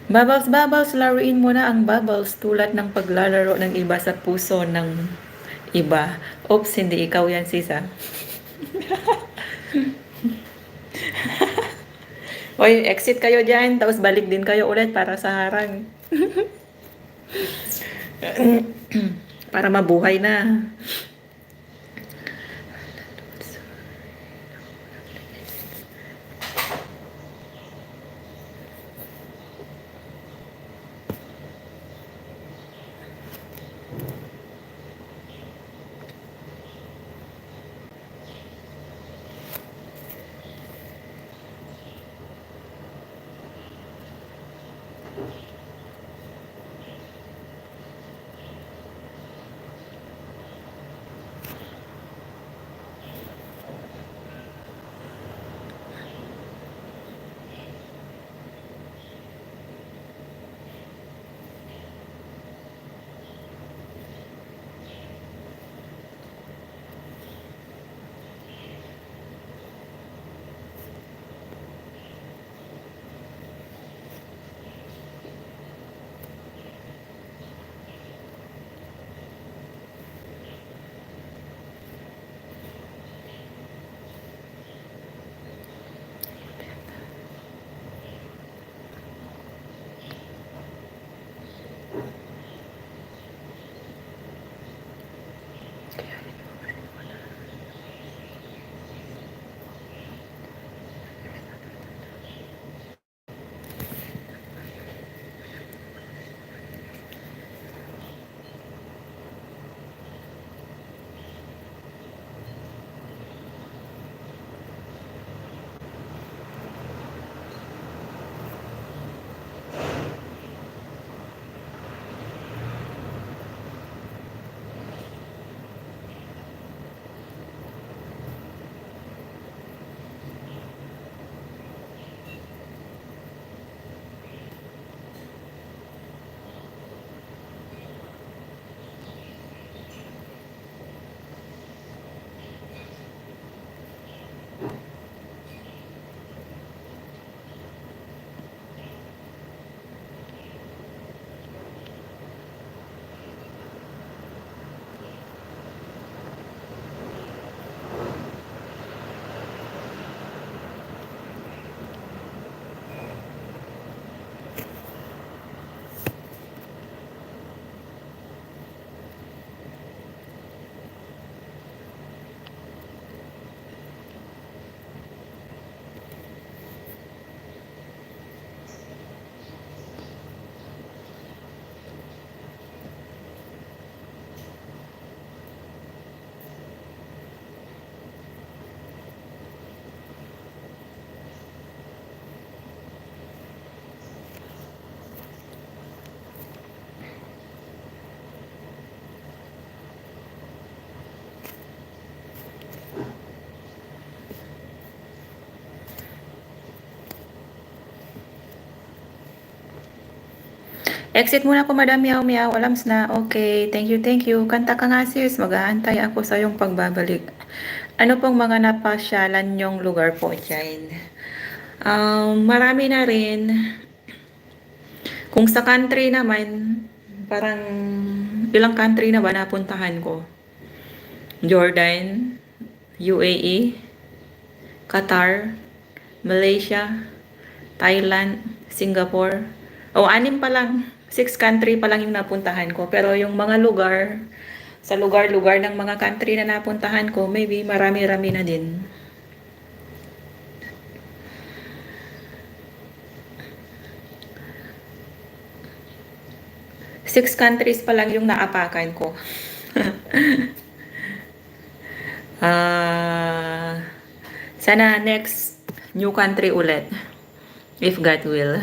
Bubbles, bubbles, laruin mo na ang bubbles tulad ng paglalaro ng iba sa puso ng iba. Oops, hindi ikaw yan, sisa. Oy, exit kayo dyan, tapos balik din kayo ulit para sa harang. Para mabuhay na. Exit muna ako, Madam Meow Meow. Alams na. Okay. Thank you, thank you. Kanta ka nga, sis. Mag-aantay ako sa iyong pagbabalik. Ano pong mga napasyalan nyong lugar po dyan? Marami na rin. Kung sa country naman, parang ilang country na ba napuntahan ko? Jordan, UAE, Qatar, Malaysia, Thailand, Singapore. Anim pa lang. 6 country pa lang yung napuntahan ko. Pero yung mga lugar, sa lugar-lugar ng mga country na napuntahan ko, maybe marami-rami na din. countries pa lang yung naapakan ko. Ah, sana next new country ulit. If God will.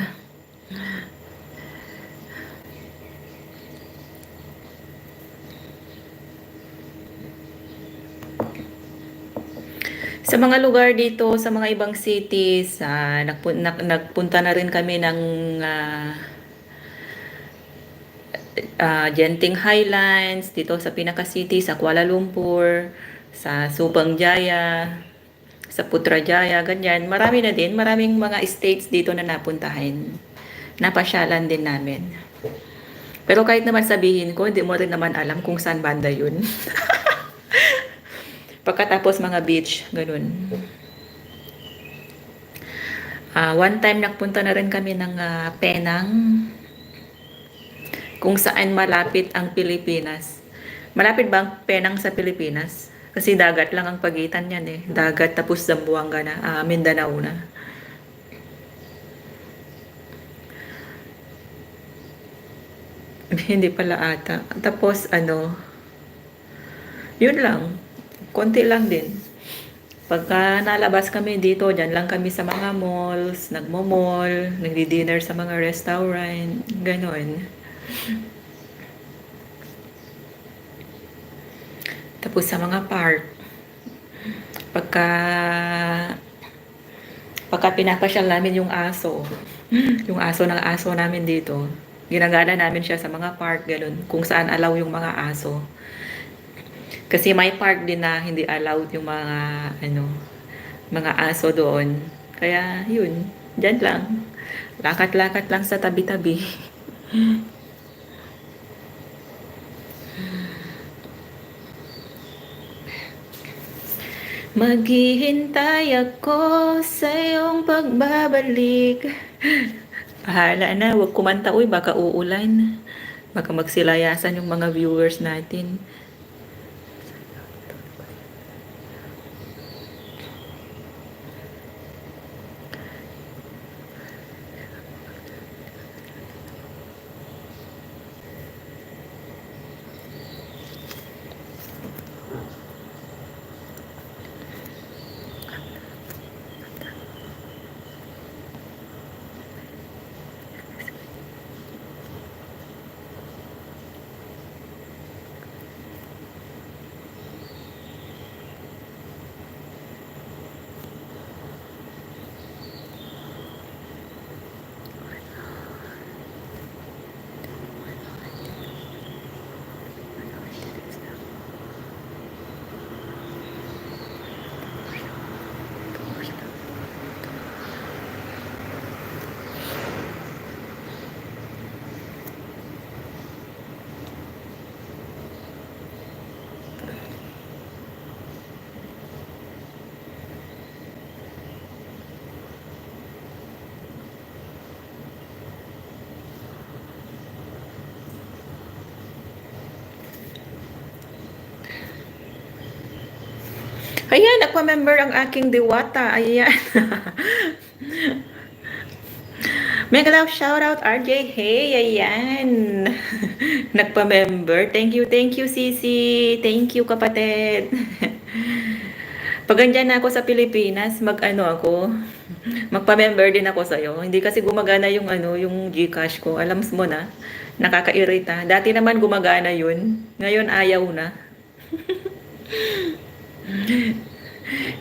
Sa mga lugar dito, sa mga ibang cities, nagpunta na rin kami ng Genting Highlands, dito sa Pinaka City, sa Kuala Lumpur, sa Subang Jaya, sa Putrajaya, ganyan. Marami na din, maraming mga states dito na napuntahan. Napasyalan din namin. Pero kahit naman sabihin ko, hindi mo rin naman alam kung saan banda yun. Pagkatapos mga beach, ganun. One time nagpunta na rin kami ng Penang, kung saan malapit ang Pilipinas. Malapit ba ang Penang sa Pilipinas? Kasi dagat lang ang pagitan yan eh. Dagat tapos Zamboanga na, Mindanao na. Hindi pala ata. Tapos yun lang. Konti lang din. Pagka nalabas kami dito, dyan lang kami sa mga malls, nagmo-mall, nagdi-dinner sa mga restaurant, ganon. Tapos sa mga park, pagka pinapasyal namin yung aso, yung aso namin dito, ginagala namin siya sa mga park, ganun, kung saan allow yung mga aso. Kasi may park din na hindi allowed yung mga aso doon. Kaya yun, dyan lang. Lakat-lakat lang sa tabi-tabi. Maghihintay ako sa iyong pagbabalik. Bahala na, huwag kumanta. Uy, baka uulan. Baka magsilayasan yung mga viewers natin. Ayan, nagpa-member ang aking diwata. Ayan. Mega love shoutout RJ. Hey, ayan. Nagpa-member. Thank you, Sisi. Thank you, kapatid. Pag andyan na ako sa Pilipinas, magpa-member din ako sa'yo. Hindi kasi gumagana yung GCash ko. Alam mo na, nakakairita. Dati naman gumagana yun. Ngayon ayaw na.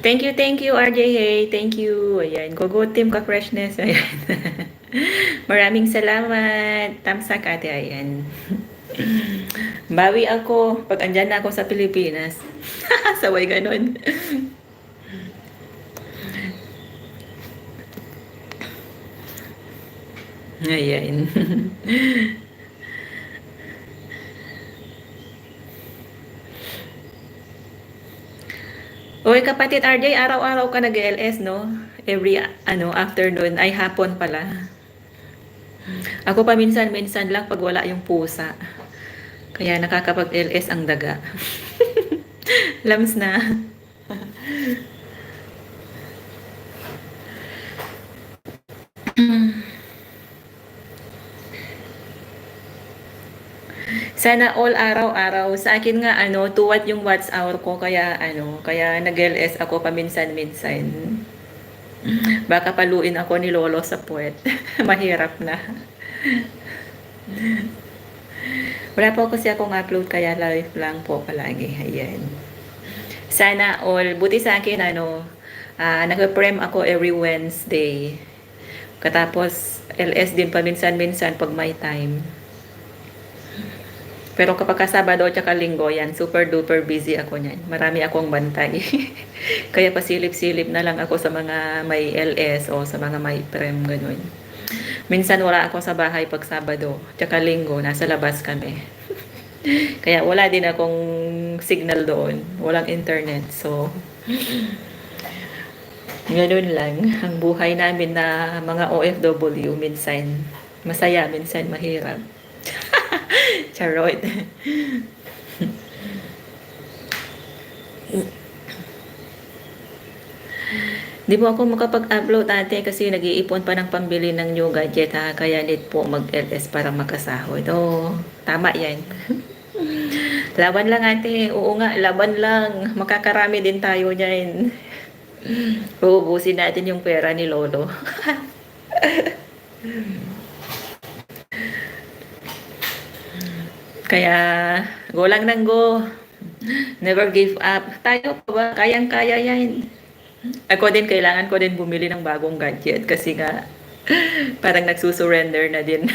Thank you, RJ. Hey, thank you. Ayan, Gogo Team Ka-Freshness. Ayan. Maraming salamat. Tamsak ate, ayan. Bawi ako pag andyan na ako sa Pilipinas. Saway ganun. Ayan. Uy, kapatid RJ, araw-araw ka nag-LS, no? Every, afternoon, ay hapon pala. Ako pa minsan-minsan lang pag wala yung pusa. Kaya nakakapag-LS ang daga. Lams na. Sana all araw-araw. Sa akin nga, tuwat yung watch hour ko, kaya, kaya nag-LS ako paminsan-minsan. Baka paluin ako ni Lolo sa puwet. Mahirap na. Wala po kasi akong upload, kaya live lang po palagi. Ayan. Sana all. Buti sa akin, nag-prem ako every Wednesday. Katapos, LS din paminsan-minsan pag may time. Pero kapag Sabado at Linggo, yan, super duper busy ako niyan. Marami akong bantay. Kaya pasilip-silip na lang ako sa mga may LS o sa mga may prem, ganun. Minsan wala ako sa bahay pag Sabado at Linggo, nasa labas kami. Kaya wala din akong signal doon. Walang internet. So, ganun lang. Ang buhay namin na mga OFW, minsan masaya, minsan mahirap. Charot. Di po ako makapag-upload ate kasi nag-iipon pa ng pambili ng new gadget ha. Kaya need po mag-LS para makasahod. Oh, tama yan. Laban lang ate. Oo nga, laban lang. Makakarami din tayo dyan. Uubusin natin yung pera ni Lolo. Kaya, go lang nang go. Never give up. Tayo pa ba? Kayang-kaya yan. Ako din, kailangan ko din bumili ng bagong gadget kasi nga, parang nagsusurrender na din.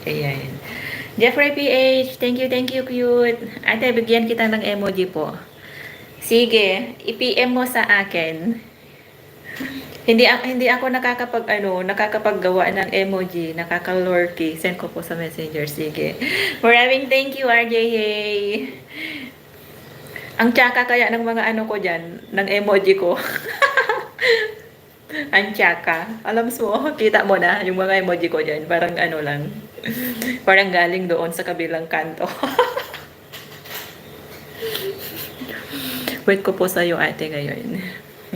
Ayan. Jeffrey PH, thank you, cute. Ate, bigyan kita ng emoji po. Sige, i-PM mo sa akin. Hindi ako nakakapaggawa ng emoji, nakaka-lurky. Send ko po sa Messenger. Sige. Maraming thank you, RJ. Hey. Ang tsaka kaya ng mga ko dyan, ng emoji ko. Ang tsaka. Alam mo, kita mo na yung mga emoji ko dyan. Parang lang. Parang galing doon sa kabilang kanto. Wait ko po sa iyo ate ngayon.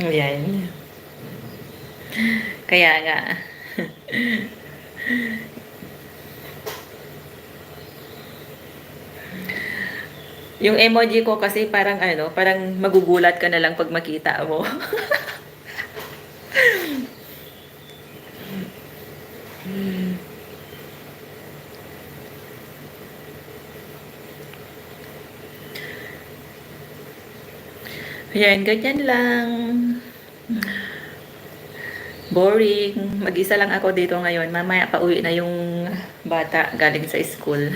Ayan. Kaya nga. Yung emoji ko kasi parang parang magugulat ka na lang pag makita mo. Ayan, ganyan lang. Boring. Mag-isa lang ako dito ngayon. Mamaya pa uwi na yung bata galing sa school.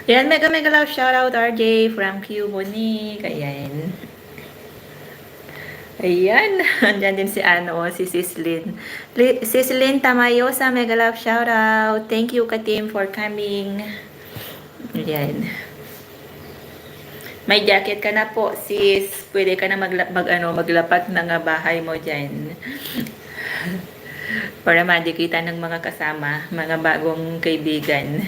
Ayan, mega love shoutout RJ from Q Monique. Ayan. Ayan. Andyan din si si Sislin. Sislin Tamayosa, mega love shoutout. Thank you ka-team for coming. Ayan. May jacket ka na po, sis. Pwede ka na maglapat ng bahay mo dyan. Para madikita ng mga kasama, mga bagong kaibigan.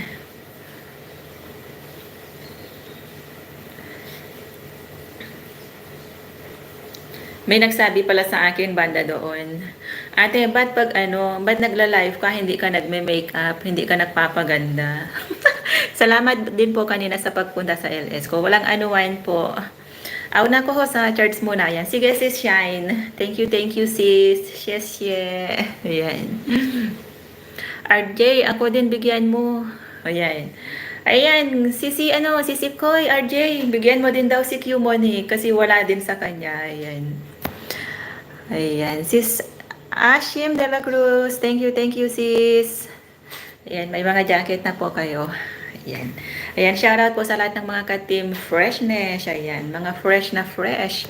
May nagsabi pala sa akin, banda doon. Ate, ba't ba't nagla-live ka, hindi ka nagme-makeup, hindi ka nagpapaganda? Salamat din po kanina sa pagpunta sa LS ko. Walang anuwan po. Auna ko sa charts muna yan. Sige sis Shine. Thank you sis. Yes, yeah. Ayan. RJ, ako din bigyan mo. Ayan. Ayan, sisi Koy, RJ, bigyan mo din daw si Q Money kasi wala din sa kanya. Ayan. Ayan, sis Ashim de la Cruz. Thank you sis. Ayan, may mga jacket na po kayo. Ayan. Ayan, shoutout po sa lahat ng mga ka-team freshness. Ayan, mga fresh na fresh.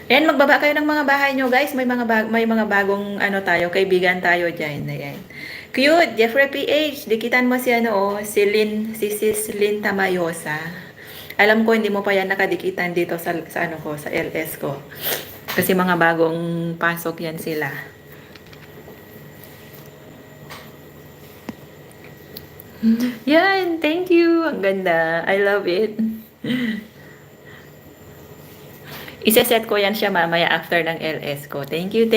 Ayan, magbaba kayo ng mga bahay nyo, guys. May mga bagong kaibigan tayo diyan. Ayan. Cute, Jeffrey PH. Dikitan mo si si Sislin Tamayosa. Alam ko hindi mo pa yan nakadikitan dito sa LS ko. Kasi mga bagong pasok yan sila. Yan, thank you. Ang ganda. I love it. Iseset ko yan siya mamaya after ng LS ko. Thank you,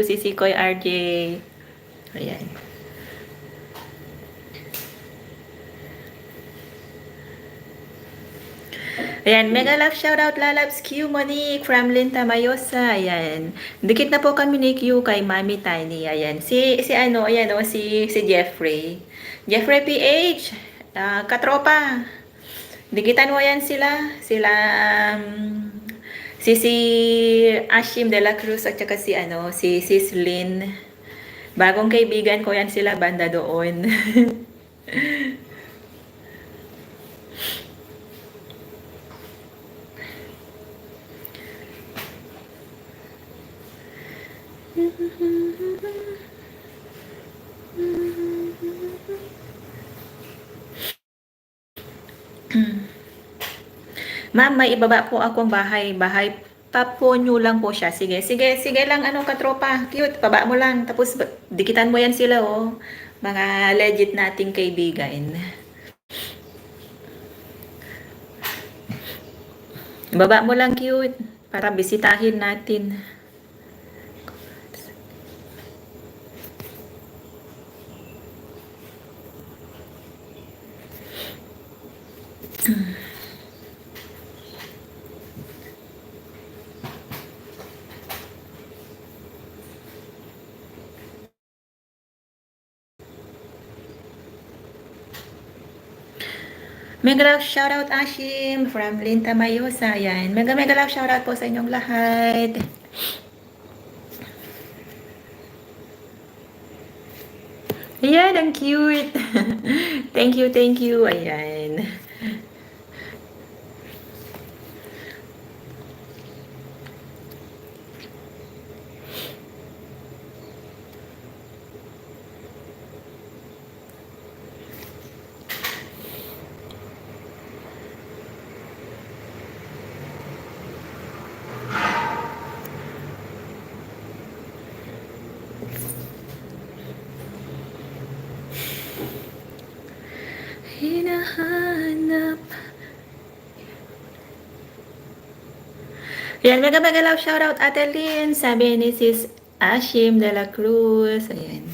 Sisi Koy RJ. Ayan. Ayan, mega love shoutout Lalabs Q Monique from Linta Mayosa. Ayan. Dikit na po kami ni Q kay Mami Tiny. Ayan. Si ano, ayan o, si Jeffrey. Jeffrey PH. Katropa. Dikitan mo yan sila. Si Ashim de la Cruz at saka si Sis Lynn. Bagong kaibigan ko yan sila, banda doon. Ma'am, may ibaba po akong bahay. Bahay pa po nyo lang po siya. Sige lang, katropa. Cute, baba mo lang. Tapos, dikitan mo yan sila, oh. Mga legit nating kaibigan. Baba mo lang, cute. Para bisitahin natin. Mega love shoutout Ashim from Linta Mayosa. Yan. Mega love shoutout po sa inyong lahat. Ayan, ang cute. Thank you. Ayan. Hinahanap. Ayan, mega love shoutout Ate Lynn, sabi ni Sis Ashim de la Cruz. Ayan.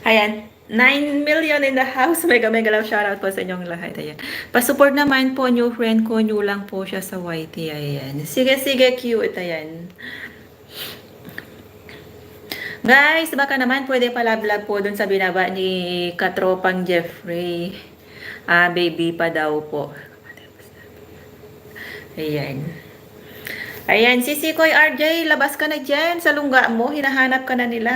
Ayan, 9 million in the house. Mega love shoutout po sa inyong lahat. Ayan. Pasupport naman po, new friend ko. New lang po siya sa YT. Ayan. Sige, cute. Ayan. Guys, baka naman pwede pala-vlog po dun sa binaba ni Katropang Jeffrey. Baby pa daw po. Ayan. Ayan, si Sikoy RJ, labas ka na dyan sa lungga mo. Hinahanap ka na nila.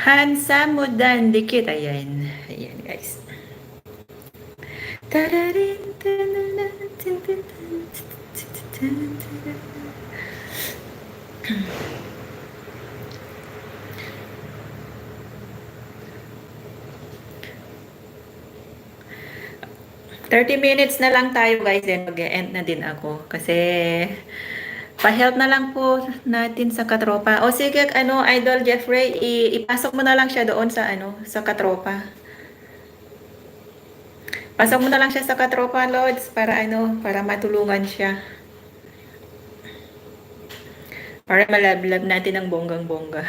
Handsome mo dan dikit. Ayan. Ayan, guys. Tararin, 30 minutes na lang tayo guys, then mag-end na din ako kasi pa-help na lang po natin sa katropa. O sige, Idol Jeffrey, ipasok mo na lang siya doon sa sa katropa. Pasok mo na lang siya sa katropa, Lods, para para matulungan siya. Para malablab natin ang bonggang-bongga.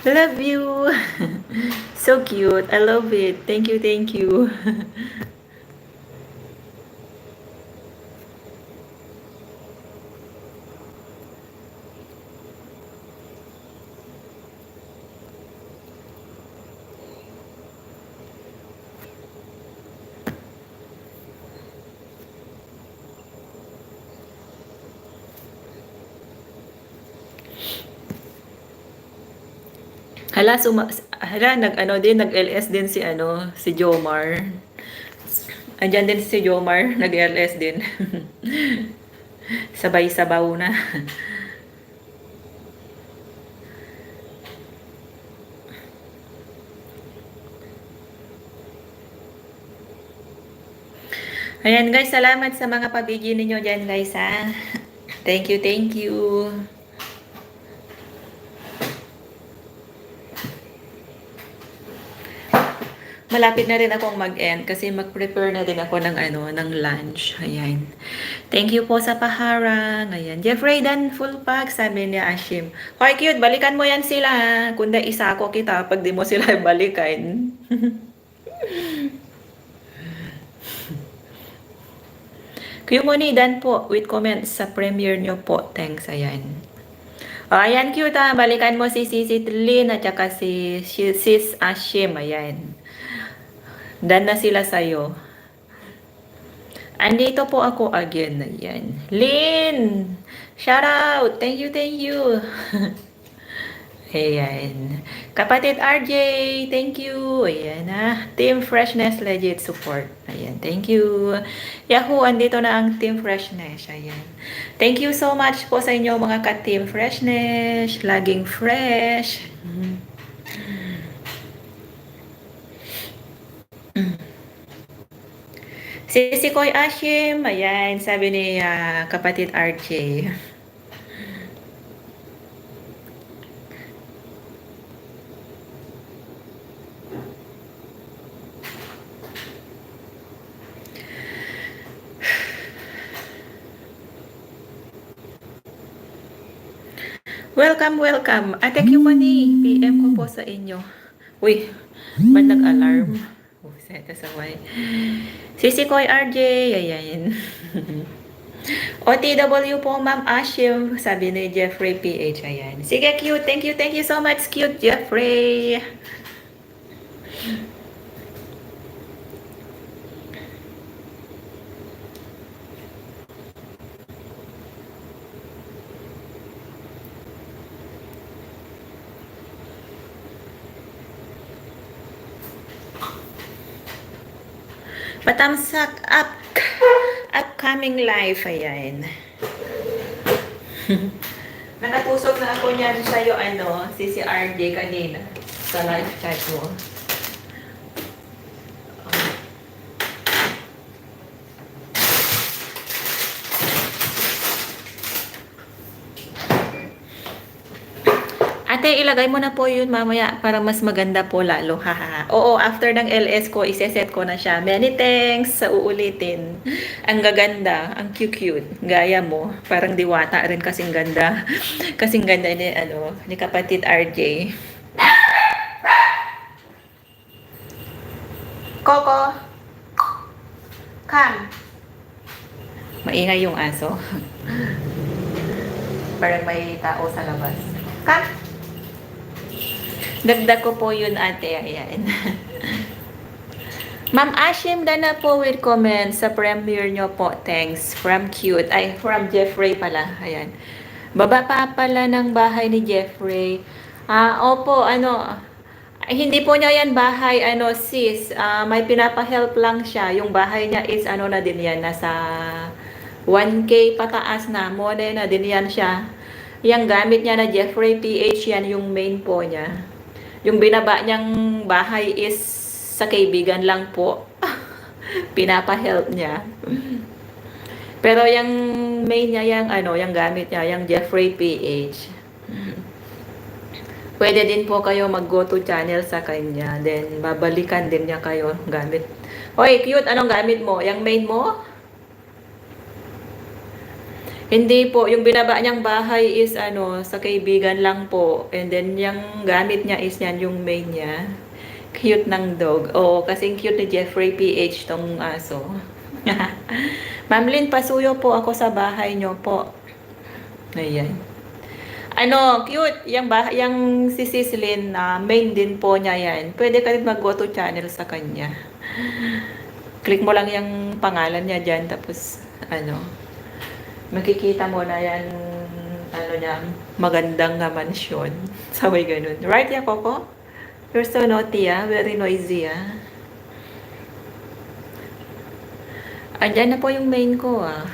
Love you. So cute. I love it. Thank you. Hala, nag-ano din, nag-LS din si ano, si Jomar. Andyan din si Jomar, nag-LS din. Sabay sabaw na. Ayan guys, salamat sa mga pabigyan ninyo dyan guys ha. Thank you, thank you. Malapit na rin akong mag-end kasi mag-prepare na din ako ng ano, ng lunch. Ayan. Thank you po sa paharang. Ayan. Jeffrey Dan full pack, sabi ni Ashim. Hoy cute, balikan mo yan sila ha. Kundi isa ako kita pag di mo sila balikan. Kuyumoni Dan po with comments sa premiere nyo po. Thanks. Ayan. O, ayan cute ha. Balikan mo si Sisi Lynn at saka si Sis Ashim. Ayan. Dan na sila sa'yo. Andito po ako again. Ayan. Lynn! Shout out! Thank you, thank you. Ayan. Kapatid RJ, thank you. Ayan ha. Team Freshness legit support. Ayan, thank you. Yahoo, andito na ang Team Freshness. Ayan. Thank you so much po sa inyo mga ka-Team Freshness. Laging fresh. Si Koy Ashim, ayan, sabi ni kapatid RJ. Welcome, welcome. Ate Kumani, PM ko po sa inyo. Uy, ba't nag-alarm? Oh, seta saway. Sisi Koy RJ, ayan. OTW po, Ma'am Ashim, sabi ni Jeffrey PH, ayan. Sige, cute. Thank you so much, cute Jeffrey. Patamsak upcoming live, ayan. Nakatusok na ako niyan sa'yo, ano, si RJ kanina sa live chat mo. Ate, ilagay mo na po yun mamaya para mas maganda po lalo. Haha. Oo, after ng LS ko, iseset ko na siya. Many thanks sa uulitin. Ang gaganda, ang cute-cute. Gaya mo. Parang diwata rin kasing ganda. Kasing ganda ni, ano, ni kapatid RJ. Coco! Come! Maingay yung aso. Parang may tao sa labas. Come! Dagdag ko po yun, ate. Ayan. Ma'am Ashim, na po with comments sa premiere nyo po. Thanks. From cute. Ay, from Jeffrey pala. Ayan. Baba pa pala ng bahay ni Jeffrey. Opo, ano, hindi po niya yan bahay, ano, sis. May pinapa-help lang siya. Yung bahay niya is, ano na din yan, nasa 1K pataas na. Mode na din yan siya. Yung gamit niya na Jeffrey PH, yan yung main po niya. Yung binaba niyang bahay is sa kaibigan lang po. Pinapa-help niya. Pero yung main niya, yung ano, yung gamit niya, yung Jeffrey PH. Pwede din po kayo mag-go to channel sa kanya. Then, babalikan din niya kayo gamit. Hoy, cute, anong gamit mo? Yung main mo? Hindi po, yung binaba niyang bahay is ano, sa kaibigan lang po. And then yung gamit niya is yan, yung main niya. Cute ng dog. Oo, kasing cute ni Jeffrey PH tong aso. Ma'am Lynn, pasuyo po ako sa bahay niyo po. Ayan. Ano, cute. Yung si Sislyn, main din po niya yan. Pwede ka rin mag-go to channel sa kanya. Click mo lang yung pangalan niya dyan. Tapos, ano, makikita mo na yan, ano niya, magandang mansyon. Sabay ganun. Right, ya, Coco? You're so naughty, ah. Very noisy, ah. Andyan na po yung main ko, ah.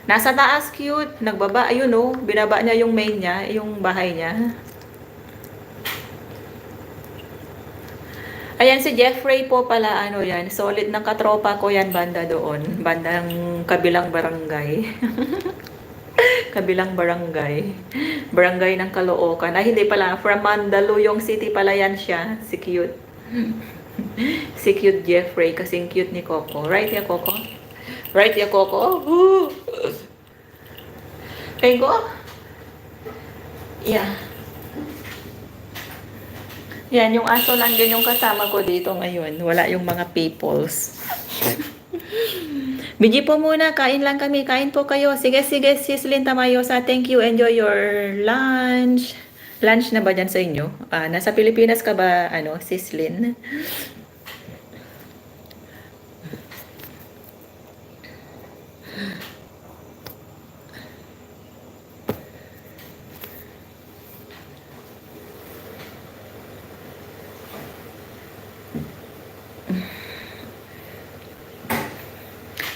Nasa taas, cute. Nagbaba, ayun, oh. Binaba niya yung main niya, yung bahay niya. Ayan, si Jeffrey po pala, ano yan. Solid ng katropa ko yan, banda doon. Bandang kabilang barangay. Kabilang barangay. Barangay ng Caloocan. Ay, hindi pala. From Mandaluyong City pala yan siya. Si cute. Si cute Jeffrey. Kasing cute ni Coco. Right ya, Coco? Right ya, Coco? Kaya ko? Yeah. Yan, yung aso lang din yung kasama ko dito ngayon. Wala yung mga peoples. Biji po muna, kain lang kami. Kain po kayo. Sige, sige, Sis Lynn Tamayosa. Thank you. Enjoy your lunch. Lunch na ba dyan sa inyo? Nasa Pilipinas ka ba, ano, Sis Lynn?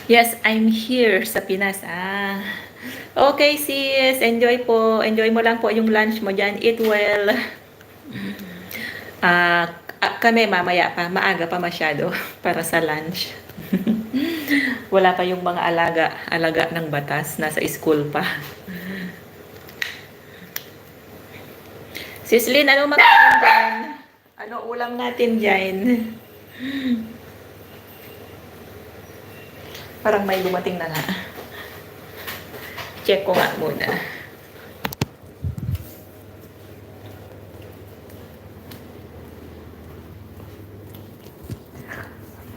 Yes, I'm here sa Pinas. Okay, sis. Enjoy po. Enjoy mo lang po yung lunch mo dyan. Eat well. Kami mamaya pa. Maaga pa masyado para sa lunch. Wala pa yung mga alaga ng batas. Nasa school pa. Sis Lynn, ano makain dyan? Ano ulam natin dyan? Parang may dumating na nga. Check ko nga muna.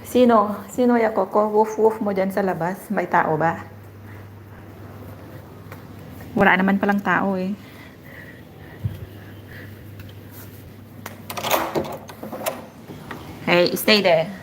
Sino? Sino ya, Coco? Woof-woof mo dyan sa labas? May tao ba? Wala naman palang tao eh. Hey, stay there.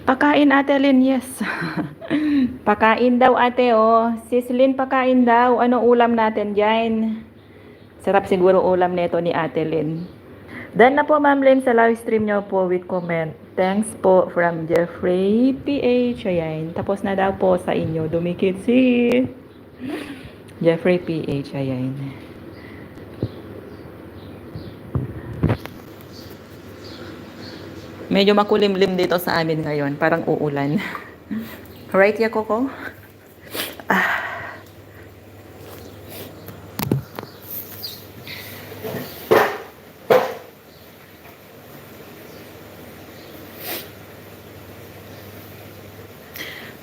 Pakain Ate Lynn, yes. Pakain daw ate, oh. Sis Lynn, pakain daw. Ano ulam natin dyan? Sarap siguro ulam nito ni Ate Lynn. Done na po, Ma'am Lynn, sa live stream nyo po with comment. Thanks po from Jeffrey PH. Ayan. Tapos na daw po sa inyo. Dumikit si Jeffrey PH. Ayan. Medyo makulimlim dito sa amin ngayon. Parang uulan. Right, ya, Coco?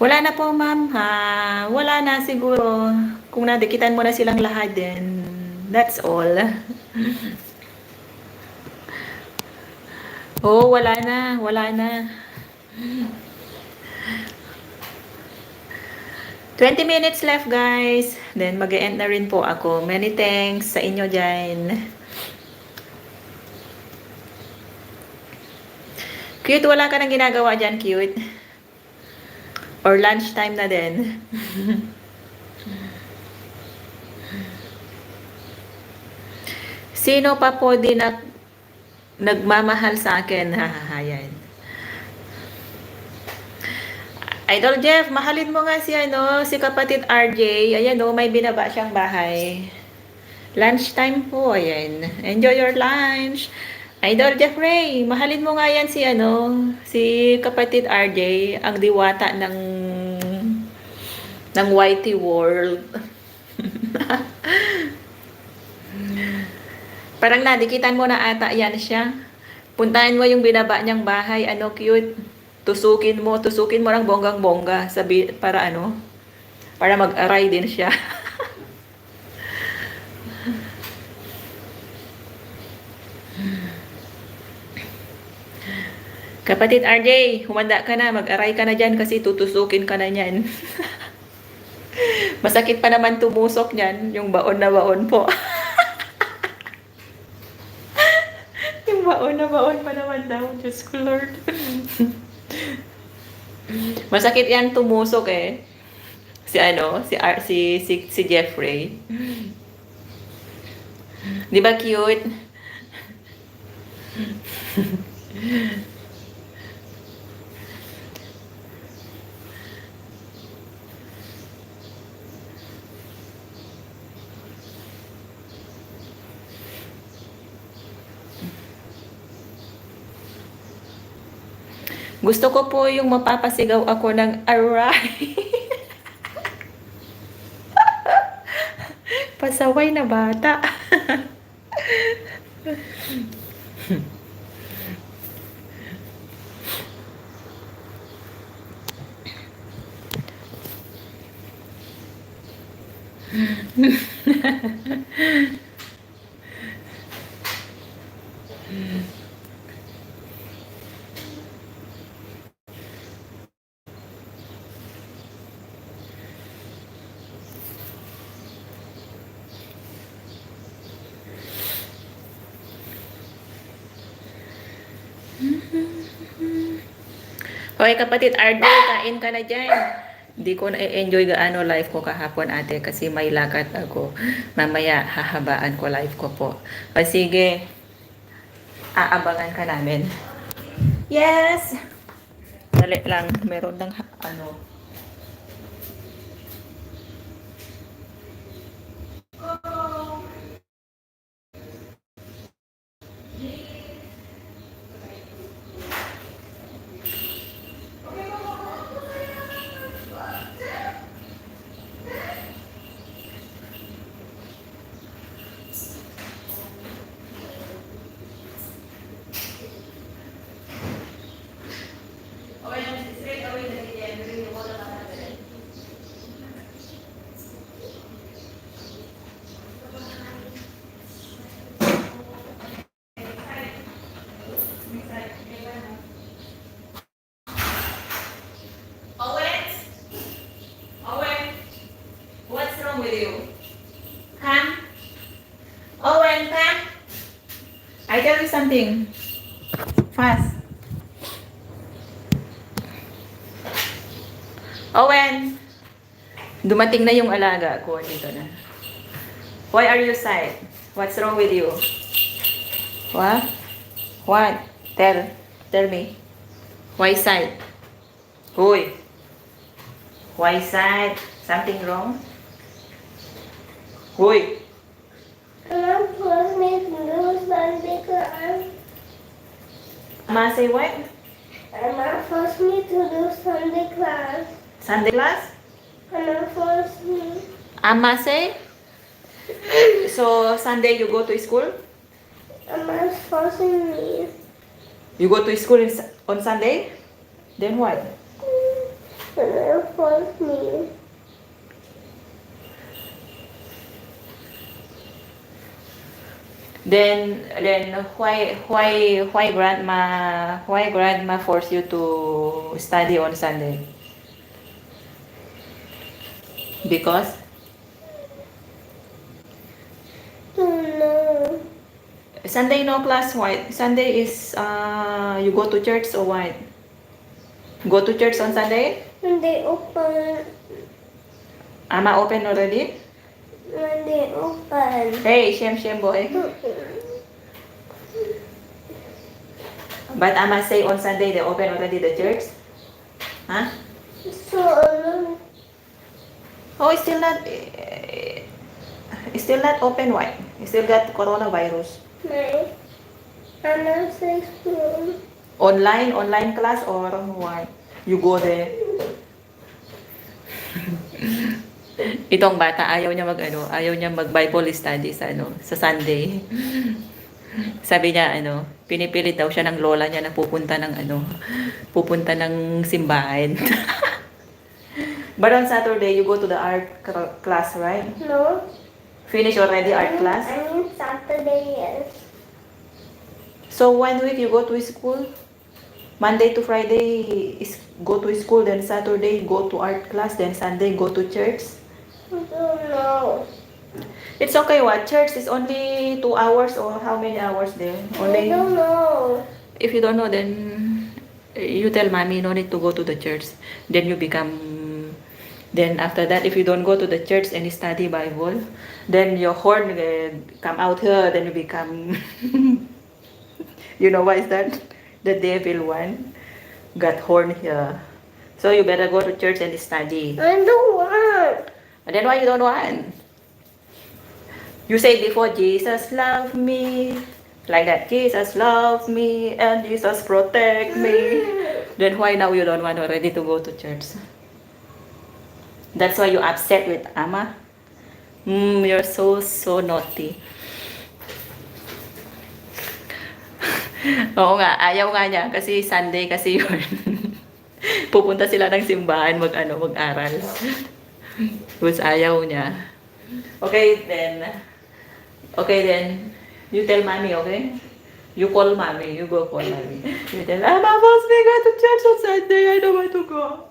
Wala na po, ma'am. Wala na siguro. Kung nadikitan mo na silang lahat din. That's all. Oh, wala na. Wala na. 20 minutes left, guys. Then, mag-e-end na rin po ako. Many thanks sa inyo dyan. Cute, wala ka nang ginagawa dyan, cute. Or lunchtime na din. Sino pa po din nagmamahal sa akin? Hahahayan. Idol Jeff, mahalin mo nga si si kapatid RJ. Ayan may binaba siyang bahay. Lunchtime po, ayan. Enjoy your lunch. Idol Jeffrey, mahalin mo nga yan si kapatid RJ, ang diwata ng YT World. Parang nadikitan mo na ata yan siya. Puntahan mo yung binaba niyang bahay. Ano, cute. Tusukin mo ng bonggang-bongga. Para ano, para mag-aray din siya. Kapatid RJ, humanda ka na. Mag-aray ka na dyan kasi tutusukin ka na niyan. Masakit pa naman tumusok niyan. Yung baon na baon po. Yung baon na baon pa naman daw. Diyos ko Lord. Masakit yan tumusok eh. Si Jeffrey. Di ba cute? Gusto ko po yung mapapasigaw ako ng aray. Pasaway na bata. Hoy kapatid RJ, kain ka na dyan. Hindi ko na-enjoy gaano live ko kahapon ate kasi may lakad ako. Mamaya hahabaan ko live ko po. O sige, aabangan ka namin. Yes! Dali lang, meron ng ano. With you. Come. Owen, come. I tell you something. Fast. Owen. Dumating na yung alaga ko. Dito na. Why are you sad? What's wrong with you? What? What? Tell me. Why sad? Hoy. Why sad? Something wrong? Hoy! Mama forced me to do Sunday class. Ma say what? Mama forced me to do Sunday class. Sunday class? Mama forced me. Amma say? So, Sunday you go to school? Mama's forcing me. You go to school on Sunday? Then what? Mama forced me. Then why grandma force you to study on Sunday? Because Oh no. Sunday no class, what? Sunday is you go to church or what? Go to church on Sunday? When they open. Ama open already? When they open. Hey, shame boy. But Ama say on Sunday they open already the church? Huh? So Oh, it's still not open. Why? You still got coronavirus. my Mama says school. Online class or what? You go there. Itong bata ayaw niya mag Bible study sa Sunday. Sabi niya, pinipilit daw siya ng lola niya na pupunta ng simbahan. But on Saturday, you go to the art class, right? No. Finish already art class? I mean Saturday, yes. So 1 week you go to school? Monday to Friday is go to school, then Saturday go to art class, then Sunday go to church? I don't know. It's okay, what? Church is only 2 hours or how many hours there? I don't know. If you don't know, then you tell mommy no need to go to the church. Then after that, if you don't go to the church and study Bible, then your horn come out here, then you become, you know why is that? The devil one got horn here. So you better go to church and study. I don't want. And then why you don't want? You say before, Jesus loved me. Like that, Jesus loves me and Jesus protect me. Then why now you don't want already to go to church? That's why you upset with Ama? You're so naughty. Oo nga, ayaw nga niya kasi Sunday kasi yun. Pupunta sila ng simbahan mag-aral. Tapos ayaw niya. Okay then, you tell mommy, okay? You call mommy, you go call mommy. You tell, Mama's may go to church on Sunday, I don't want to go.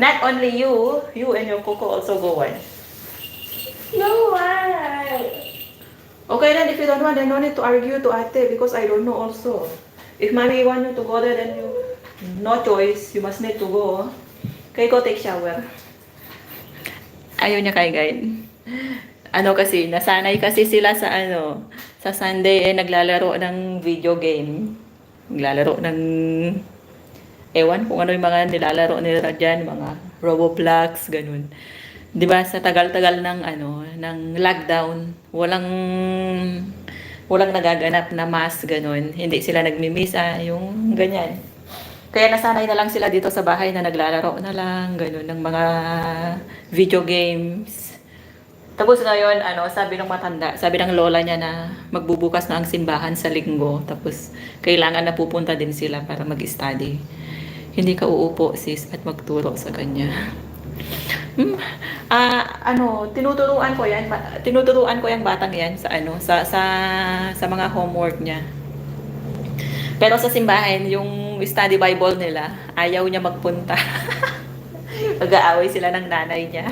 Not only you and your Coco also go one. No, why? Okay then, if you don't want, then no need to argue to ate because I don't know also. If mommy want you to go there, then you, no choice, you must need to go. Okay, go take shower. Ayaw niya kay guide. Kasi, nasanay kasi sila sa sa Sunday naglalaro ng video game. Naglalaro ng ewan kung ano yung mga nilalaro nila dyan, mga Roblox, ganun. 'Di ba sa tagal-tagal ng lockdown, walang nagaganap na mass ganun. Hindi sila nagmi-miss yung ganyan. Kaya nasanay na lang sila dito sa bahay na naglalaro na lang ganun ng mga video games. Tapos ngayon, sabi ng lola niya na magbubukas na ang simbahan sa linggo. Tapos kailangan na pupunta din sila para mag-study. Hindi ka uupo sis at magturo sa kanya. Tinuturuan ko yung batang yan sa mga homework niya. Pero sa simbahan, yung study Bible nila, ayaw niya magpunta. Mag-aaway sila ng nanay niya.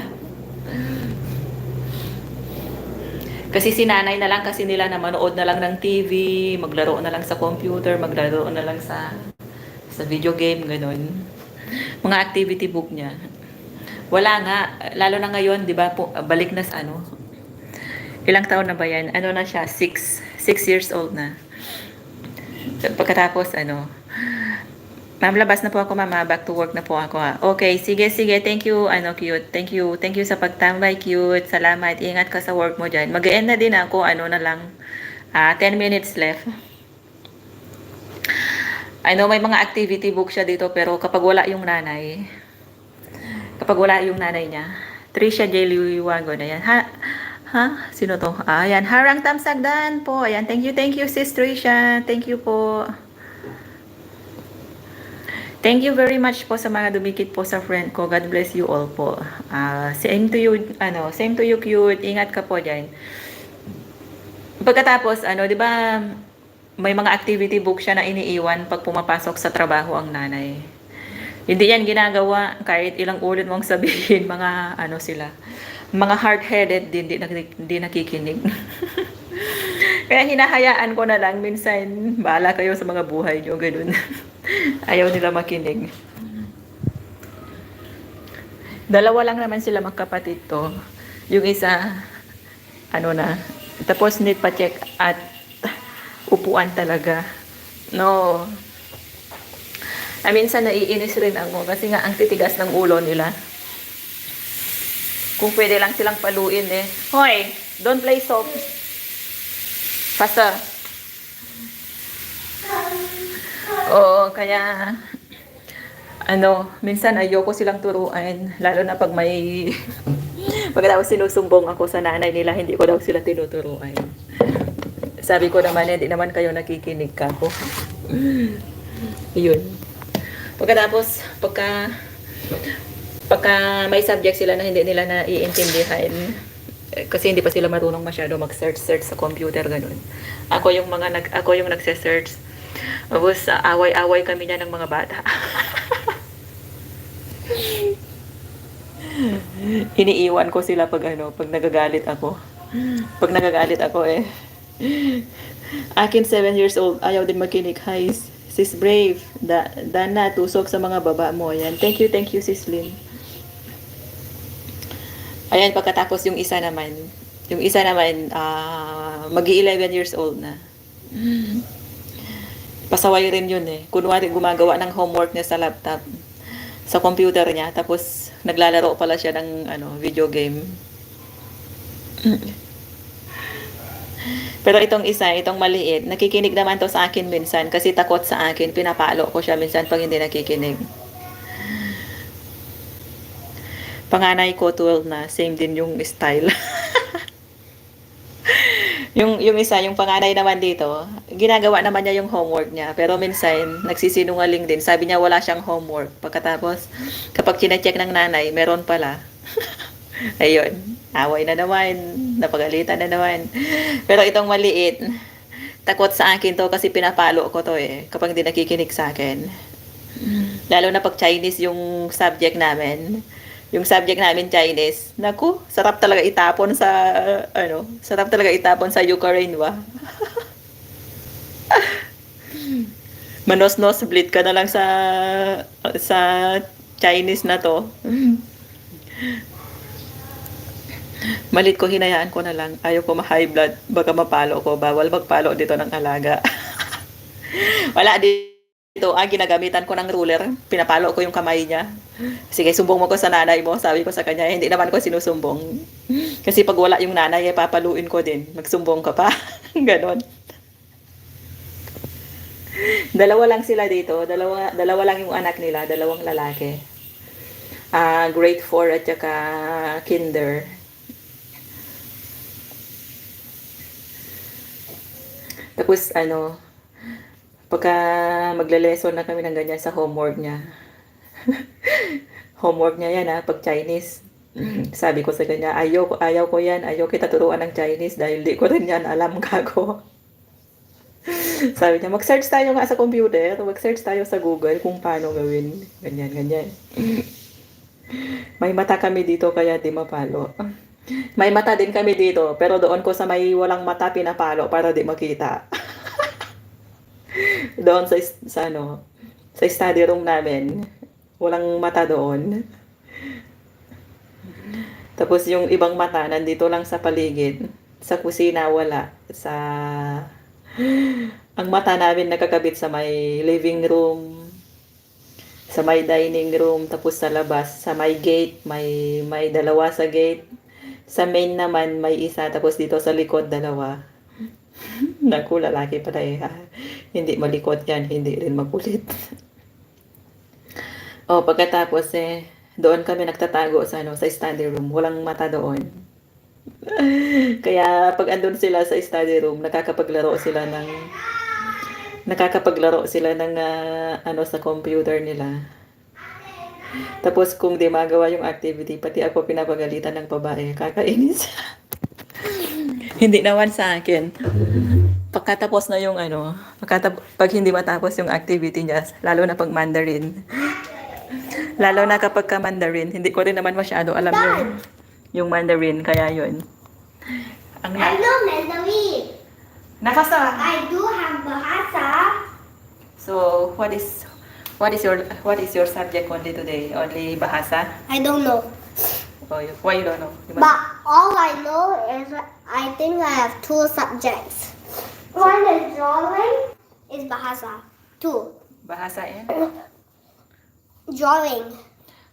Kasi si nanay na lang kasi nila na manood na lang ng TV, maglaro na lang sa computer, maglaro na lang sa video game, ganun. Mga activity book niya. Wala nga, lalo na ngayon, 'di ba? Balik na sa ilang taon na ba 'yan? Na siya? 6 years old na. Pagkatapos Ma'am, labas na po ako, mama. Back to work na po ako, ha. Okay, sige. Thank you, cute. Thank you sa pagtambay, cute. Salamat. Ingat ka sa work mo dyan. Mag-end na din ako, na lang. 10 minutes left. I know may mga activity book siya dito, pero kapag wala yung nanay niya, Trisha J. Liwago na yan. Sino to? Ayan, Harang Tamsagdan po. Ayan, thank you, sis Trisha. Thank you po. Thank you very much po sa mga dumikit po sa friend ko. God bless you all po. Same to you, cute. Ingat ka po dyan. Pagkatapos, 'di ba, may mga activity book siya na iniiwan pag pumapasok sa trabaho ang nanay. Hindi yan ginagawa kahit ilang ulit mong sabihin, mga sila. Mga hard-headed din, hindi nakikinig. Kaya hinahayaan ko na lang, minsan, bahala kayo sa mga buhay nyo, ganun. Ayaw nila makinig. Dalawa lang naman sila magkapatid to. Yung isa, tapos need pa check at upuan talaga. No. Minsan naiinis rin ako kasi nga ang titigas ng ulo nila. Kung pwede lang silang paluin Hoy, don't play soft. Faster. Oo, kaya minsan ayoko silang turuan, lalo na pag may pagkatapos sinusumbong ako sa nanay nila, hindi ko daw sila tinuturuan. Sabi ko naman, hindi naman kayo nakikinig ka po. Yun. Pagkatapos, pagka may subject sila na hindi nila naiintindihan, kasi hindi pa sila marunong masyado mag-search sa computer, ganun. Ako yung nagse-search. Tapos, away-away kami niya ng mga bata. Iniiwan ko sila pag nagagalit ako. Pag nagagalit ako akin 7 years old, ayaw din makinig. Hi, sis Brave. Dana, tusok sa mga baba mo. Ayan. Thank you, sis Lynn. Ayan, pagkatapos yung isa naman, magi-11 years old na. Pasaway rin yun Kunwari, gumagawa ng homework niya sa laptop, sa computer niya, tapos naglalaro pala siya ng video game. Pero itong maliit, nakikinig naman to sa akin minsan kasi takot sa akin, pinapalo ko siya minsan pag hindi nakikinig. Panganay ko 12 na, same din yung style. yung panganay naman dito, ginagawa naman niya yung homework niya, pero minsan nagsisinungaling din. Sabi niya wala siyang homework. Pagkatapos, kapag kina-check ng nanay, meron pala. Ayun, away na naman, napagalitan na naman. Pero itong maliit, takot sa akin to kasi pinapalo ko to kapag hindi nakikinig sa akin. Lalo na pag Chinese yung subject namin. Yung subject namin Chinese, naku, sarap talaga itapon sa Ukraine ba? Manos-nos split ka na lang sa Chinese na to. Malit ko, hinayaan ko na lang. Ayaw ko ma-high blood, baka mapalo ko. Bawal magpalo dito ng alaga. Wala dito. Ginagamitan ko ng ruler. Pinapalo ko yung kamay niya. Sige, sumbong mo ko sa nanay mo. Sabi ko sa kanya, hindi naman ko sinusumbong. Kasi pag wala yung nanay, papaluin ko din. Magsumbong ka pa. Ganon. Dalawa lang sila dito. Dalawa lang yung anak nila. Dalawang lalaki. Grade 4 at saka kinder. Tapos pagka magle-lesson na kami ng ganyan sa homework niya. Homework niya yan pag Chinese. Sabi ko sa kanya, ayaw ko yan. Ayaw kita turuan ng Chinese dahil di ko rin yan alam kako. Sabi niya, mag-search tayo nga sa computer. Mag-search tayo sa Google kung paano gawin. Ganyan. May mata kami dito kaya di mapalo. May mata din kami dito, pero doon ko sa may walang mata pinapalo para di makita. Doon sa study room namin, walang mata doon. Tapos yung ibang mata nandito lang sa paligid. Sa kusina wala. Ang mata namin nakakabit sa may living room, sa may dining room, tapos sa labas, sa may gate, may dalawa sa gate. Sa main naman may isa, tapos dito sa likod dalawa. Naku, lalaki pala Hindi malikot yan, hindi rin makulit. Pagkatapos doon kami nagtatago sa study room. Walang mata doon. Kaya pag andun sila sa study room, nakakapaglaro sila ng sa computer nila. Tapos kung di magawa yung activity, pati ako pinapagalitan ng babae. Kakainis. Hindi naman sa akin. Pagkatapos na yung pag hindi matapos yung activity niya, lalo na pag Mandarin. Lalo na kapag ka Mandarin, hindi ko rin naman masyado alam yung Mandarin, kaya yun. I know Mandarin. Nakasa. I do have Bahasa. So, what is your subject only today? Only Bahasa? I don't know. Why you don't know? But all I know is I think I have 2 subjects. One is drawing, is Bahasa. 2. Bahasa Drawing.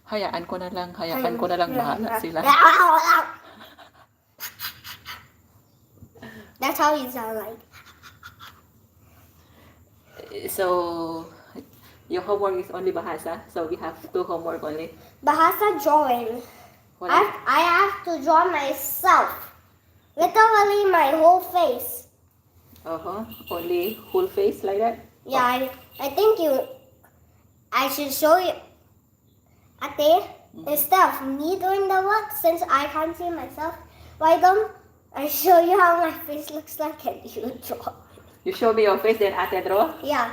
Hayaan ko na lang bahala sila. That's how you sound like. So, your homework is only Bahasa, so we have 2 homework only. Bahasa drawing. What I have to draw myself. Literally my whole face. Only full face like that? Yeah, I think I should show you. Ate, instead of me doing the work, since I can't see myself, why don't I show you how my face looks like and you draw? You show me your face, then Ate draw? Yeah.